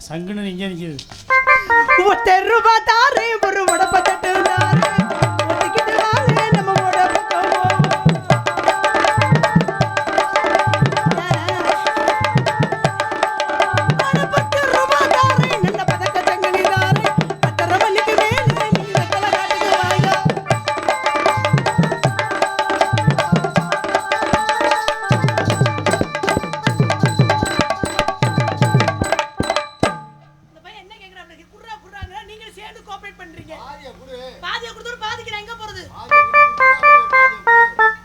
சங்குன்னு இங்கே நிற்கிது. ₹10 தாரே ஒரு வடை தட்டு தாரே ஒட்டிக்கிட்டு வாங்க நம்ம வடை பக்கம். ₹10 தாரே நல்ல பதக்க தங்கனி தாரே 10 மணிக்கு மேலே நீ வெத்தல காட்டுக்கு வாங்க. இந்த பையன் என்ன கேக்குறாங்க? குர்ரா குர்ராங்க. நீங்க ஏன் கோஆபரேட் பண்றீங்க? பாதியை கொடுத்து பாதிக்கு நான் எங்க போறது?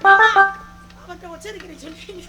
மாமா அவன்கிட்ட வச்சிருக்கிறேன் சொல்றீங்க.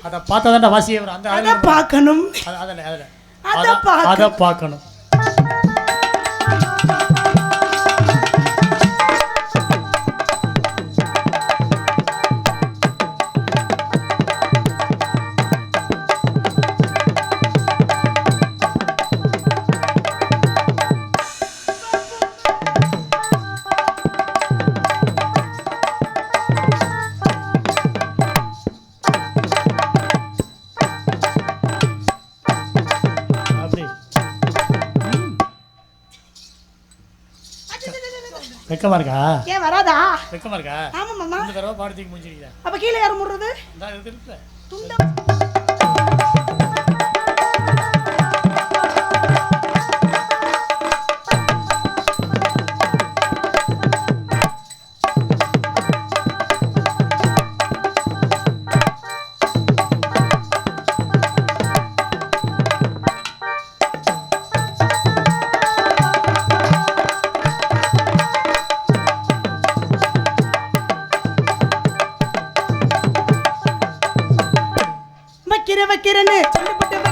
அத பார்த்தாதான்டா வாசியே வரும். அந்த அத பார்க்கணும். அத பார்க்கணும். வெக்கமா இருக்கா? ஏன் வராதா? வெக்கமா இருக்கா? ஆமா மாமா. இந்த தடவை பாடி தூக்கி முடிச்சிருக்கீங்க. அப்ப கீழ யார் முறுறது? இந்த இருக்கு. துண்ட வைக்கிறேன்னு சொல்லிவிட்டு